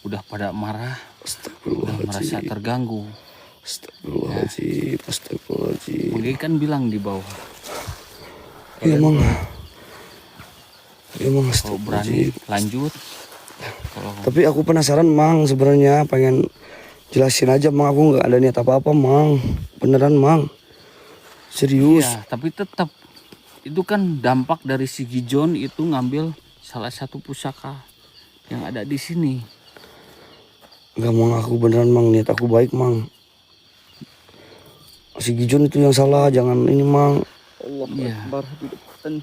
udah pada marah, udah merasa terganggu. Astagfirullahaladzim. Mang Gege kan bilang di bawah, Iya mang. kalau berani lanjut. Kalau Tapi aku penasaran mang, sebenarnya pengen jelasin aja mang, aku nggak ada niat apa-apa mang, beneran mang, serius. iya, tapi tetap itu kan dampak dari si Gijon itu ngambil salah satu pusaka yang ada di sini. Nggak mang, aku beneran mang, niat aku baik mang. Si Gijon itu yang salah, jangan ini mang. Allah Iya. Akbar di depan.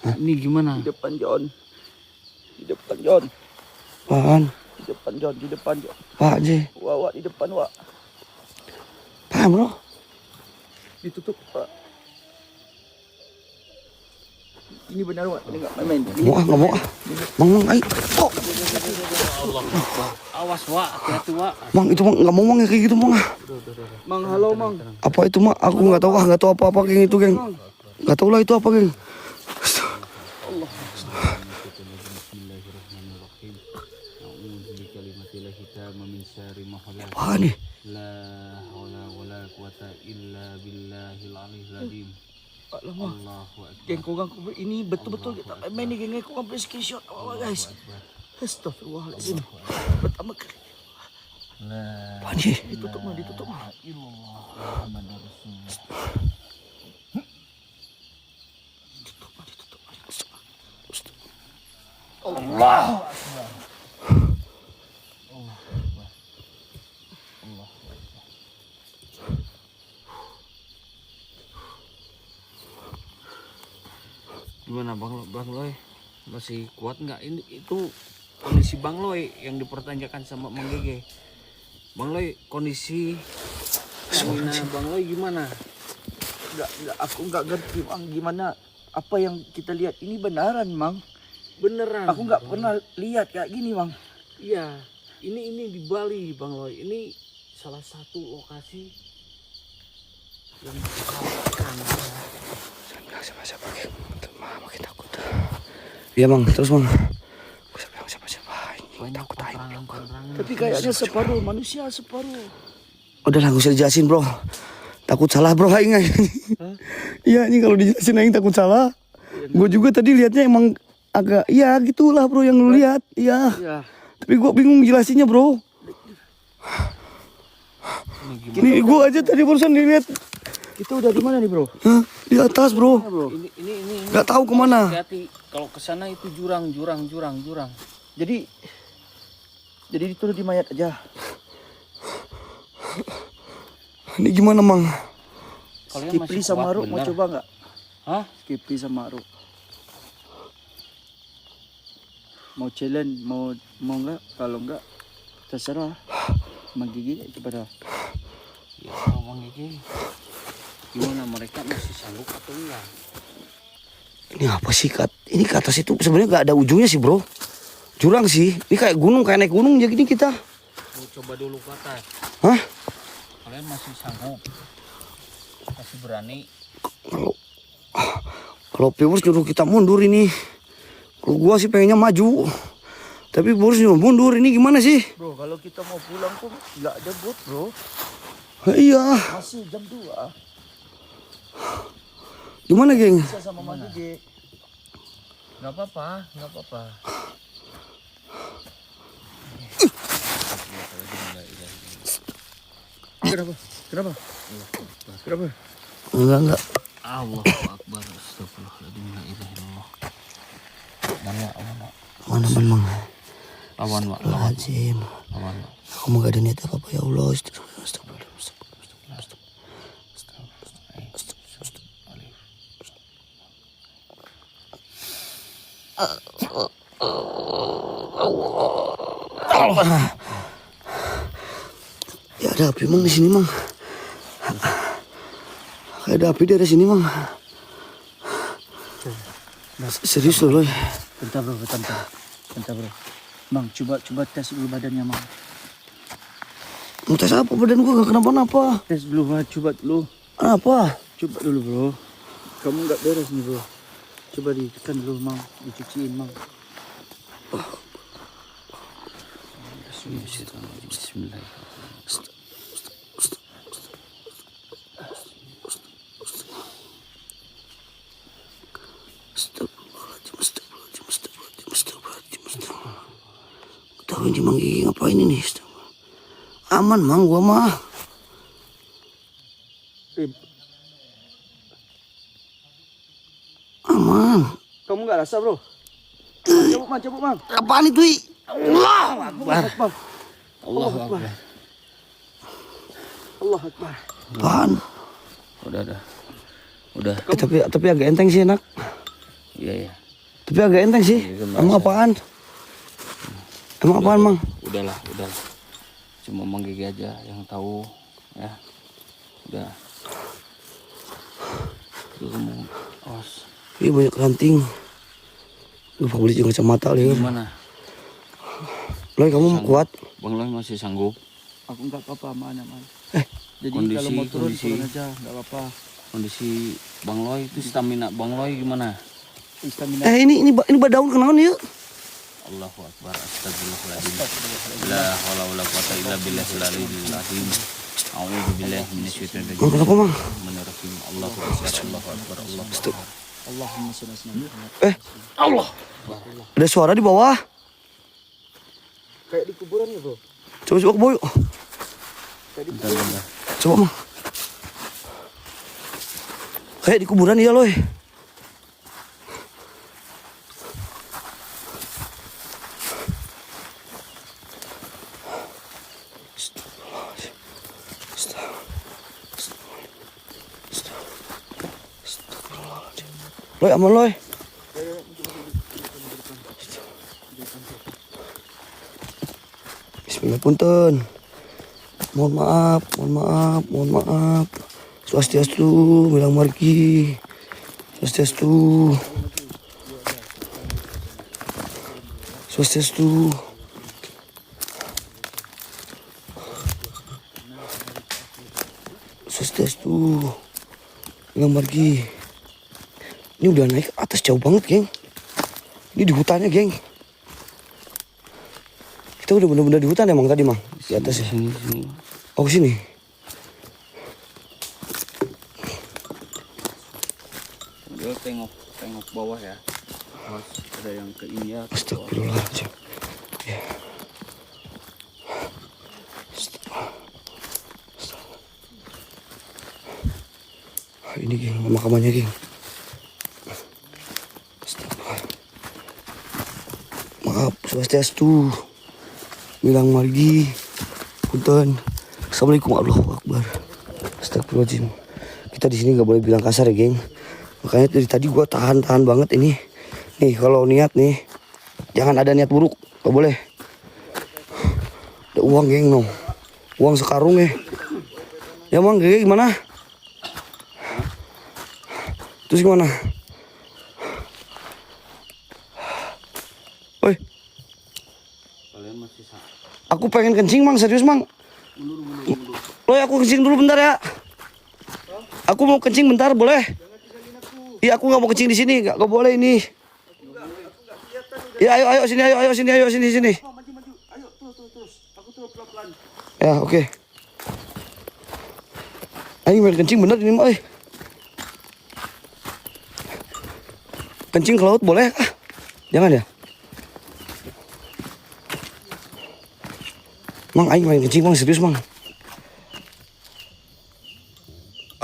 Ini gimana? Di depan John. Di depan John. Apaan? Di depan John. Di depan John. Pak J. Wak di depan Wak. Paham bro? Ditutup Pak. Ini benar Wak. Ini nggak main-main. Nggak mau ah. Mang, ayo. Oh, Awas Wak, hati-hati Wak. mang itu mang, nggak mau mang kayak gitu mang. Mang halo Mang. Apa itu mang? Aku nggak tahu apa-apa geng itu geng. Nggak tahu lah itu apa geng. Apa nih? La haula wala quwata illa billahil aliyyil azim. Alamak. Allahu akbar. Geng kau ini betul-betul kita main nih geng. Kau ambil screenshot apa guys. Astagfirullahaladzim. Pertama kali. La Apa nih? Ditutup Mang. Ditutup Mang. illallah Muhammadur Rasulullah. Allah. Gimana Bang Loy? Masih kuat nggak? Ini itu kondisi Bang Loy yang dipertanyakan sama Mang Gege. Bang Loy, kondisi stamina Bang Loy gimana? Aku nggak ngerti Mang, gimana apa yang kita lihat ini benaran Mang. Beneran. Aku nggak pernah lihat kayak gini Mang. Iya, ini di Bali Bang Loy. Ini salah satu lokasi yang dikhawatirkan. Saya bilang siapa-siapa, makin takut. Iya Mang, terus Mang. Gue bilang siapa-siapa, Banyak takut aja. penerangan. Tapi kayaknya separuh manusia, separuh. Udah lah, gak usah dijelasin bro. Takut salah bro, aing. Iya, ini kalau dijelasin aing takut salah. Gue juga tadi liatnya emang agak, iya gitulah bro yang lu lihat. Iya. Iya. Tapi gue bingung jelasinnya bro. Ini gue aja tadi barusan dilihat. Kita udah di mana nih bro? Hah? Di atas bro. Ini Gak tahu kemana. hati-hati kalau ke sana itu jurang. Jadi dituruh di mayat aja. Ini gimana Mang? Kalian Kipli masih sama kuat, Ruk mau bener? coba nggak? Hah? Kipli sama Ruk. Mau challenge, mau nggak? Kalau nggak, terserah. Mang Gigi coba dah. Ya Bang Gege. Gimana mereka masih sanggup atau enggak? Ini apa sih Kat? Ini ke atas itu sebenarnya gak ada ujungnya sih bro. Jurang sih. Ini kayak gunung, kayak naik gunung jadi kita. Mau coba dulu ke atas. Hah? Kalian masih sanggup? Masih berani? Kalau Piwurs nyuruh kita mundur ini. Kalau gua sih pengennya maju. Tapi Piwurs nyuruh mundur, ini gimana sih? Bro, kalau kita mau pulang tuh nggak ada boat bro. Iya. Masih jam 2. Gimana geng? Bisa sama Mang Gigi. Nggak apa-apa. Kenapa? Kenapa? Enggak. Allahu Akbar. Astagfirullahaladzim. La ilaha illallah. Mana Mang? Lawan Wak. Lazim. Aku mau gak ada niat apa-apa ya Allah. Ya ada api Mang di sini Mang. Kayak ada api dari sini Mang. Serius loh. Bentar bro. Mang, coba tes dulu badannya Mang. Mau tes apa badan gua gak kenapa-napa. Tes dulu Mang, coba dulu. Apa? Coba dulu bro. Kamu nggak beres nih bro. Coba ditekan dulu Mang, dicuciin Mang. Bismillah. Astagfirullahaladzim. Tahu ini Mang Gigi ngapain ini? Aman Mang gua mah. Aman. Kamu nggak rasa bro? Cabut Mang. Apaan itu? Allah Akbar. Allahu Akbar. Allah Akbar. Apaan? Udah. Tapi agak enteng sih enak. Iya. Tapi agak enteng sih. Iya, Emang apaan? Emang apaan Mang? Udahlah. Cuma Mang Gigi aja yang tahu ya. Udah. Tuh kamu awas. Iya banyak ranting. Lupa beli juga kacamata lihat. Gimana? Loy kamu kuat? Bang Loy masih sanggup? Aku nggak apa-apa aman. Jadi kondisi- kalau mau turun kondisi- aja nggak apa-apa. Kondisi Bang Loy itu stamina Bang Loy gimana? Stamina. Ini daun kenalan ya? Allahu Akbar. Astagfirullahaladzim. La haula wala quwata illa billahil aliyyil azim. A'udzu billahi minasyaitonir rajim. Kenapa Mang? Bismillahirrahmanirrahim. Allahu Akbar. Allahu Akbar. Allahu Akbar. Allahumma shalli ala Allah. Ada suara di bawah. Kayak di kuburan ya bro. Coba ke bawah yuk. Bentar. Coba Mang. Kayak di kuburan ya Loy. Loy aman loy. Bismillah punten. Mohon maaf, mohon maaf, mohon maaf. Swastiastu, bilang margi. Swastiastu. Swastiastu. Swastiastu. Bilang margi. Ini udah naik ke atas jauh banget, geng. Ini di hutannya, geng. Kita udah bener-bener di hutan emang tadi, Mang. Di atas ya. Sini. Oh, sini. Dia tengok bawah ya. Pas ada yang ke ini ya. Astagfirullahaladzim. Ya. Ini geng, pemakamannya geng. Astagfirullah. Maaf, swastiastu. Bilang margi. Punten. Assalamualaikum warahmatullahi wabarakatuh. Astagfirullahaladzim. Kita di sini nggak boleh bilang kasar ya geng. Makanya dari tadi gua tahan banget ini. Nih kalau niat nih, jangan ada niat buruk, gak boleh. Ada uang geng no, uang sekarung ya. Ya Mang, geng gimana? Terus gimana? Woi, Kalian masih sah. aku pengen kencing Mang, serius Mang. Loh, aku kencing dulu bentar ya. Aku mau kencing bentar, boleh? Iya, aku nggak mau kencing di sini, nggak boleh ini. Ya, ayo sini, sini. Maju. Ayo, terus. Aku terus pelan-pelan. Ya, oke. Ayo main kencing bener ini mah. Kencing ke laut boleh? Ah, jangan ya. Mang, ayo main kencing Mang, serius Mang.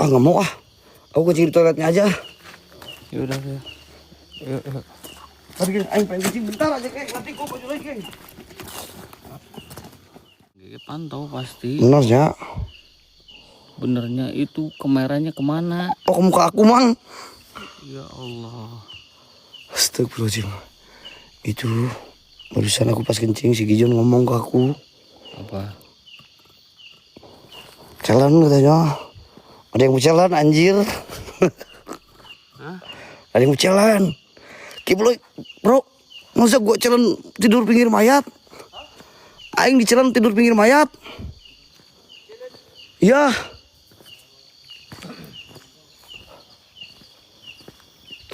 Ah, nggak mau ah. Aku kencing di toiletnya aja. Ya udah ya. Yuk. Tapi ayo pengen kencing bentar aja, Kek. Nanti gua baju lagi, Kek. Gege pantau pasti. Benar ya. Benernya itu kameranya kemana? Oh, ke muka aku, Mang. Ya Allah. Astagfirullahaladzim. Itu barusan aku pas kencing si Gijon ngomong ke aku. Apa? Jalan katanya. Ada yang mau jalan anjir. Hah? Ada yang mau jalan. Bro, masa gua jalan tidur pinggir mayat? Aing di jalan tidur pinggir mayat. Iya.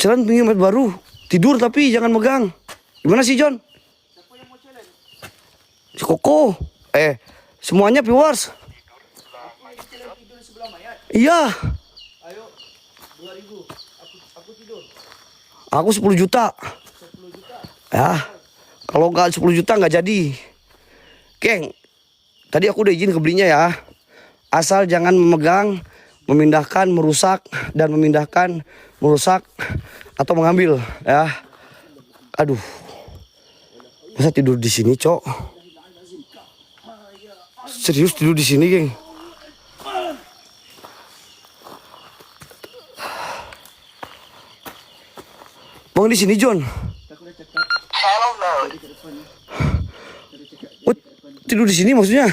Jalan pinggir mayat baru. Tidur tapi jangan megang. Gimana sih John? Si Koko. Semuanya viewers. Iya. Ayo, 2.000. Aku tidur. Aku 10 juta. 10 juta. Ya. Kalau nggak 10 juta nggak jadi. Geng. Tadi aku udah izin kebelinya ya. Asal jangan memegang, memindahkan, merusak dan memindahkan, merusak atau mengambil ya. Aduh. Masa tidur di sini, Cok? Serius tidur di sini, geng? Bang di sini, John. Oh, tidur di sini maksudnya?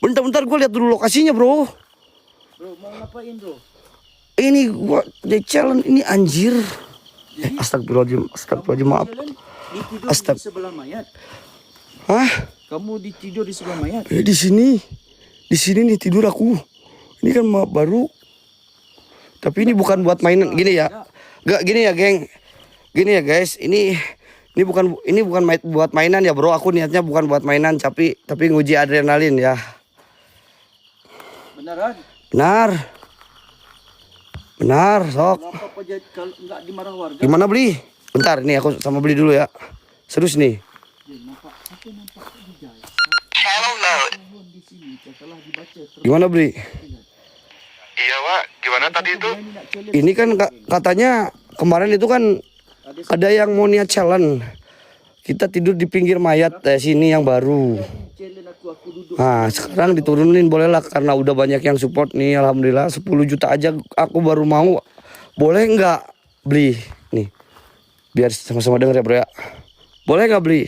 Bentar-bentar gue lihat dulu lokasinya, bro. Bro, mau ngapain, bro? Ini gua challenge ini anjir. Astagfirullahaladzim, maaf. Di sebelah mayat. Hah? Kamu tidur di sebelah mayat. Di sini nih tidur aku. Ini kan baru. Tapi ini bukan buat mainan gini ya. Gak gini ya, geng. Gini ya, guys. Ini bukan buat mainan ya, bro. Aku niatnya bukan buat mainan, tapi nguji adrenalin ya. Beneran? Benar, sok. Kenapa jadi kalau nggak dimarah warga? Gimana beli? Bentar, nih aku sama beli dulu ya. Serius nih. Gimana beli? Iya Wak, gimana tadi itu? Ini kan katanya kemarin itu kan ada yang mau niat challenge. Kita tidur di pinggir mayat sini yang baru. Nah sekarang diturunin boleh lah karena udah banyak yang support nih. Alhamdulillah 10 juta aja aku baru mau. Boleh nggak beli nih, biar sama-sama denger ya bro ya. Boleh nggak beli?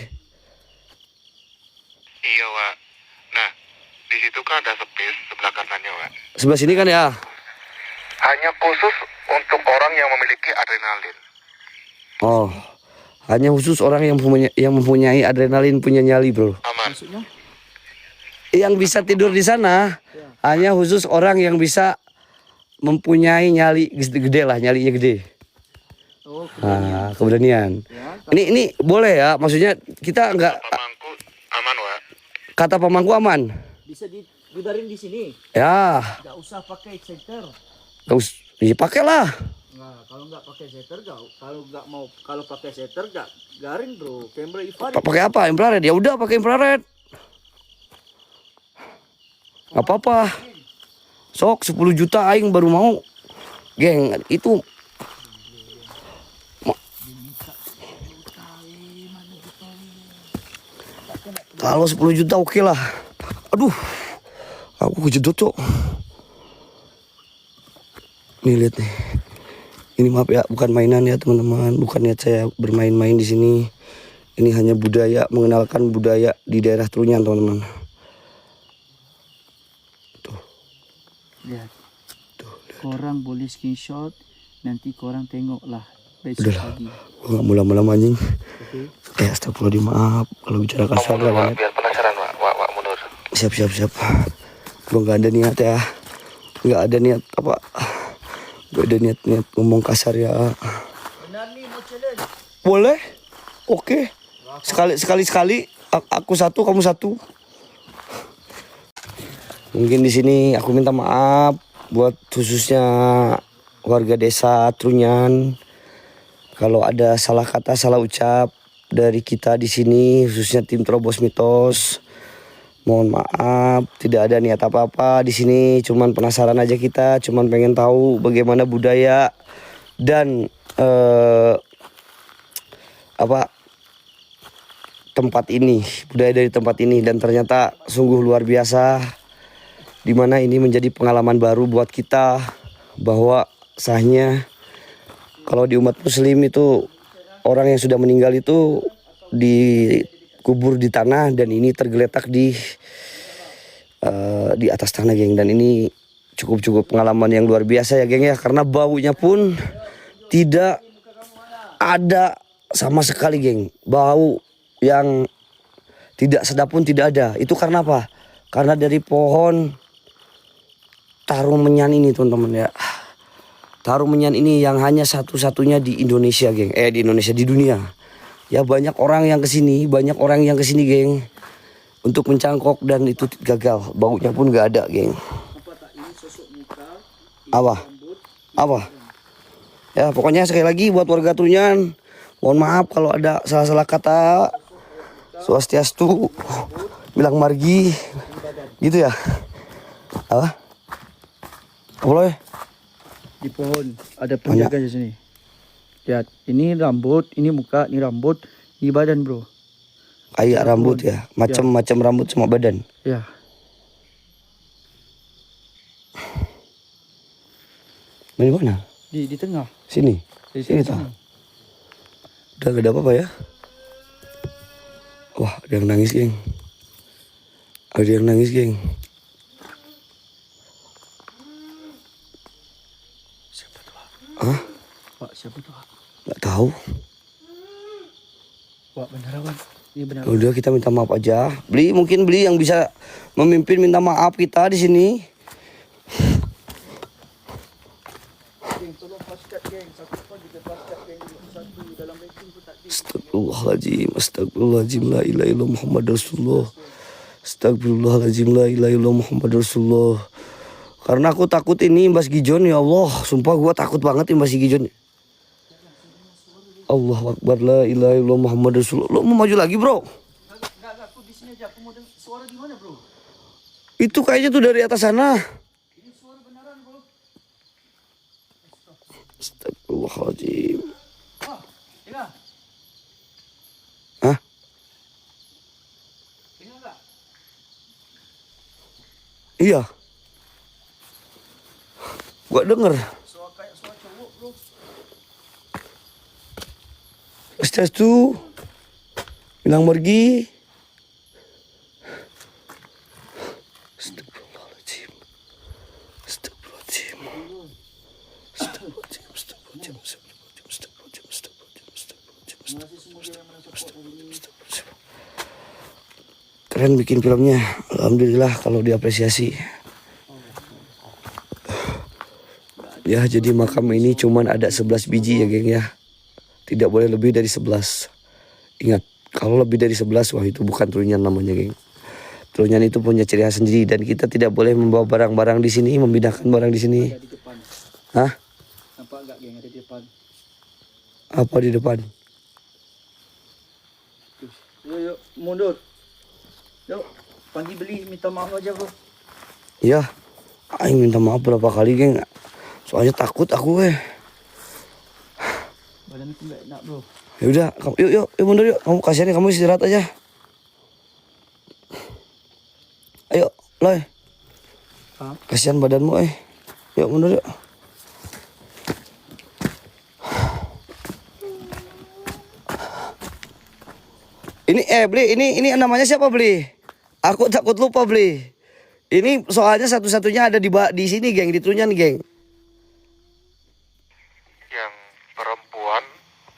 Iya, Wak. Nah, di situ kan ada space sebelah kanannya, Wak. Sebelah sini kan ya. Hanya khusus untuk orang yang memiliki adrenalin. Oh, hanya khusus orang yang mempunyai adrenalin, punya nyali bro. Aman. Maksudnya? Yang bisa tidur di sana hanya khusus orang yang bisa mempunyai nyali gede lah, nyalinya gede. Oh, Nah, keberanian. ya. Ini boleh ya, maksudnya kita nggak, Pamangku aman, Wak. kata pemangku aman. Bisa dibudarin di sini. Ya, Gak usah pakai center. ya pakailah. Nah, kalau nggak pakai setter, kalau pakai setter gak garing bro. Camera infrared. Pakai apa? Infrared. Ya udah pakai infrared. Gak apa-apa. Sok 10 juta aing baru mau. Geng, itu kalau 10 juta oke lah. Aduh. Aku kejedot, Cok. Nih lihat nih. Ini maaf ya, bukan mainan ya teman-teman. Bukan niat saya bermain-main di sini. Ini hanya budaya, mengenalkan budaya di daerah Trunyan, teman-teman. Lihat. Korang boleh screenshot, nanti korang tengok lah besok Udahlah. pagi. Gue gak mau lama-lama anjing. Oke. Astagfirullahaladzim, maaf kalau bicara kasar Mundur, lah. Wak. Biar penasaran, Wak. Wak, mundur. Siap. Gue gak ada niat ya. Gak ada niat apa. Gak ada niat ngomong kasar ya. Benar nih mau challenge. Boleh? Oke. Sekali. Aku satu, kamu satu. Mungkin di sini aku minta maaf buat khususnya warga desa Trunyan. Kalau ada salah kata, salah ucap dari kita di sini, khususnya tim Terobos Mitos, mohon maaf. Tidak ada niat apa-apa di sini. Cuman penasaran aja kita. Cuman pengen tahu bagaimana budaya dan tempat ini, budaya dari tempat ini, dan ternyata sungguh luar biasa. Dimana ini menjadi pengalaman baru buat kita bahwa sahnya kalau di umat Muslim itu orang yang sudah meninggal itu dikubur di tanah, dan ini tergeletak di atas tanah, geng. Dan ini cukup pengalaman yang luar biasa ya, geng ya, karena baunya pun tidak ada sama sekali, geng. Bau yang tidak sedap pun tidak ada. Itu karena apa? Karena dari pohon Tarum Menyan ini, teman-teman ya. Tarum Menyan ini yang hanya satu-satunya di Indonesia, geng. Di Indonesia, di dunia. Ya banyak orang yang kesini, geng, untuk mencangkok, dan itu gagal. Baunya pun gak ada, geng. Apa? Ya pokoknya sekali lagi buat warga Trunyan, mohon maaf kalau ada salah-salah kata. Swastiastu, bilang margi, gitu ya. Apa boleh? Di pohon ada penjaga di sini. Lihat, ini rambut, ini muka, ini rambut, ini badan bro. Kayak rambut ya, macam-macam rambut sama badan. Ya. Di mana? Di tengah. Sini. Di Sini tak. Udah gak ada apa-apa ya. Wah, ada yang nangis, geng. Siapa tuh? Hah? Pak, siapa tuh? Gak tahu. Pak, beneran. Ini benar. Udah, kita minta maaf aja. Mungkin beli yang bisa memimpin minta maaf kita di sini. Geng, tolong paskat geng. Satu pun juga paskat geng. Satu dalam ranking pun tak ada. Astagfirullahaladzim, la ilaha illallah Muhammad Rasulullah. Astagfirullahaladzim, la ilaha illallah Muhammad Rasulullah. Karena aku takut ini Mbak Gijon, ya Allah. Sumpah gua takut banget Mbak Gijon. Allahu Akbar, la ilaha illallah Muhammad Rasulullah. Lo mau maju lagi, bro? Enggak, aku di sini aja. Aku mau dengar suara di mana, bro? Itu kayaknya tuh dari atas sana. Ini suara beneran, bro. Astagfirullahaladzim. Ah, dengar. Hah? Dengar enggak? Iya. Gua denger. Suara kayak suara cowok, bro. Swastiastu. Bilang pergi. Astagfirullahaladzim. Astagfirullahaladzim. Astagfirullahaladzim. Astagfirullahaladzim. Astagfirullahaladzim. Astagfirullahaladzim. Keren bikin filmnya. Alhamdulillah kalau diapresiasi. Ya, jadi makam ini cuman ada 11 biji ya, geng ya. Tidak boleh lebih dari 11. Ingat, kalau lebih dari 11, wah itu bukan trunyan namanya, geng. Trunyan itu punya ciri khas sendiri dan kita tidak boleh membawa barang-barang di sini, memindahkan barang di sini. Ada di depan. Hah? Nampak enggak geng ada di depan? Apa di depan? Yuk, yuk, mundur. Yuk, panggil beli minta maaf aja bro. Ya, aing minta maaf berapa kali, geng. Soalnya takut aku, Badan aku enggak enak bro. Ya udah, yuk mundur yuk. Kamu kasihan, kamu istirahat aja. Ayo, Loy. Hah? Kasihan badanmu, Yuk mundur yuk. Ini Bli, ini namanya siapa, Bli? Aku takut lupa, Bli. Ini soalnya satu-satunya ada di sini, geng, di Trunyan, geng. Yang perempuan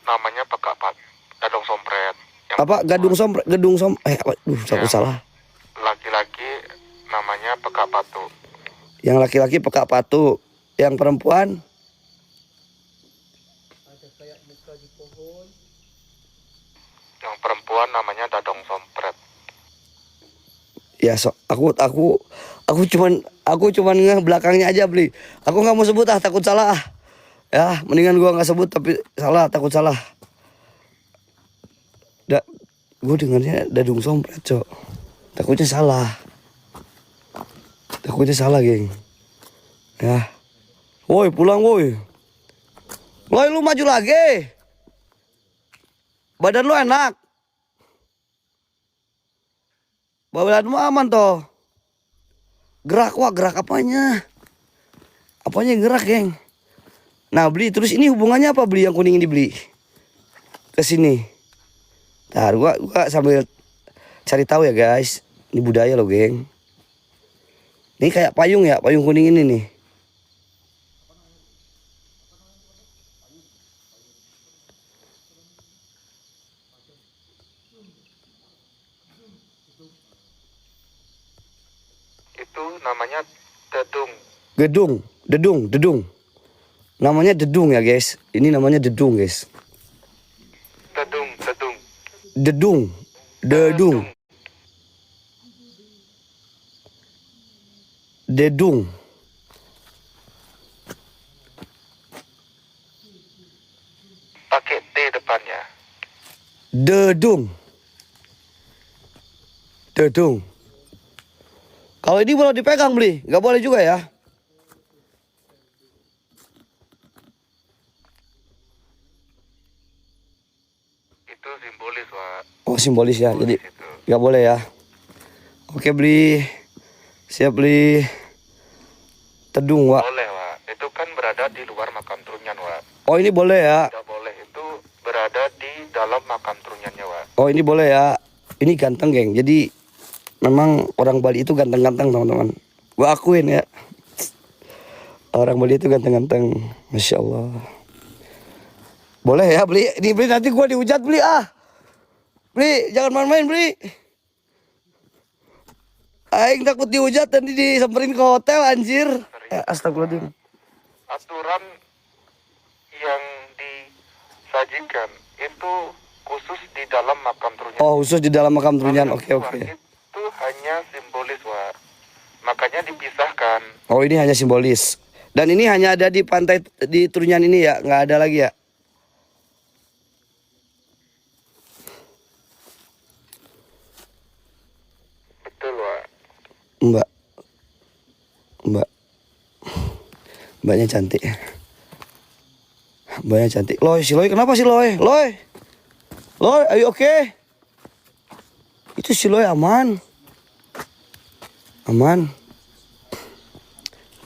namanya Pekapat, Gadong Sompret. Yang Apa? Aku salah. laki-laki namanya Pekapatu. Yang laki-laki Pekak Patu, yang perempuan Yang perempuan namanya Dadong Sompret. ya aku cuman ngeh belakangnya aja, Bli. Aku nggak mau sebut takut salah. Ya, mendingan gua nggak sebut tapi takut salah. Gue dengarnya Dadung Sompret, Cok. Takutnya salah, geng. Ya. Woi, pulang woi. Loy, lu maju lagi. Badan lu enak. Badanmu aman toh. Gerak apanya? Apanya yang gerak, geng? Nah, Beli, terus ini hubungannya apa, Beli, yang kuning ini, Beli? Ke sini. Ntar gua sambil cari tahu ya, guys. Ini budaya loh, geng. Ini kayak payung ya, payung kuning ini nih. Itu namanya Dedung. Dedung. Namanya dedung ya, guys. Ini namanya dedung, guys. Dedung. Dedung. Pakai T depannya. Dedung. Kalau ini boleh dipegang, Beli? Nggak boleh juga ya? Itu simbolis, Wak. Oh, simbolis ya. Jadi Itu. nggak boleh ya? Oke, Beli. Siap, Beli. Tedung, Wak. Boleh, Wak. Itu kan berada di luar makam Trunyan, Wak. Oh, ini boleh ya? Tidak boleh. Itu berada di dalam makam Trunyannya, Wak. Oh, ini boleh ya? Ini ganteng, geng. Jadi memang orang Bali itu ganteng-ganteng, teman-teman. Gua akuin ya. Orang Bali itu ganteng-ganteng. Masya Allah. Boleh ya, Beli? Ini, Beli, nanti gua dihujat, Beli, Beli, jangan main-main, Beli. Aing takut dihujat nanti disamperin ke hotel, anjir. Astagfirullahaladzim. Aturan yang disajikan itu khusus di dalam makam Trunyan. Oh, khusus di dalam makam Trunyan. Kalau Oke. yang luar Itu hanya simbolis, Wak. Makanya dipisahkan. Oh, ini hanya simbolis. Dan ini hanya ada di pantai di Trunyan ini ya, nggak ada lagi ya? Betul, Wak. Mbaknya cantik. Loy, si Loy kenapa sih, Loy? Loy, ayo oke. Itu si Loy aman.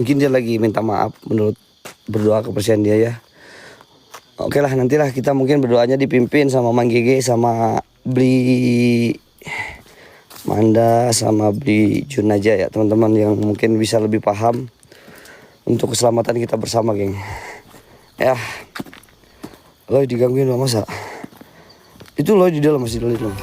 Mungkin dia lagi minta maaf menurut berdoa kebersihan dia ya. Oke lah, nantilah kita mungkin berdoanya dipimpin sama Mang Gege, sama Bli Manda, sama Bli Jun aja ya teman-teman, yang mungkin bisa lebih paham untuk keselamatan kita bersama, geng. Ya, lo digangguin lo masa? Itu lo di dalam masih di dalam.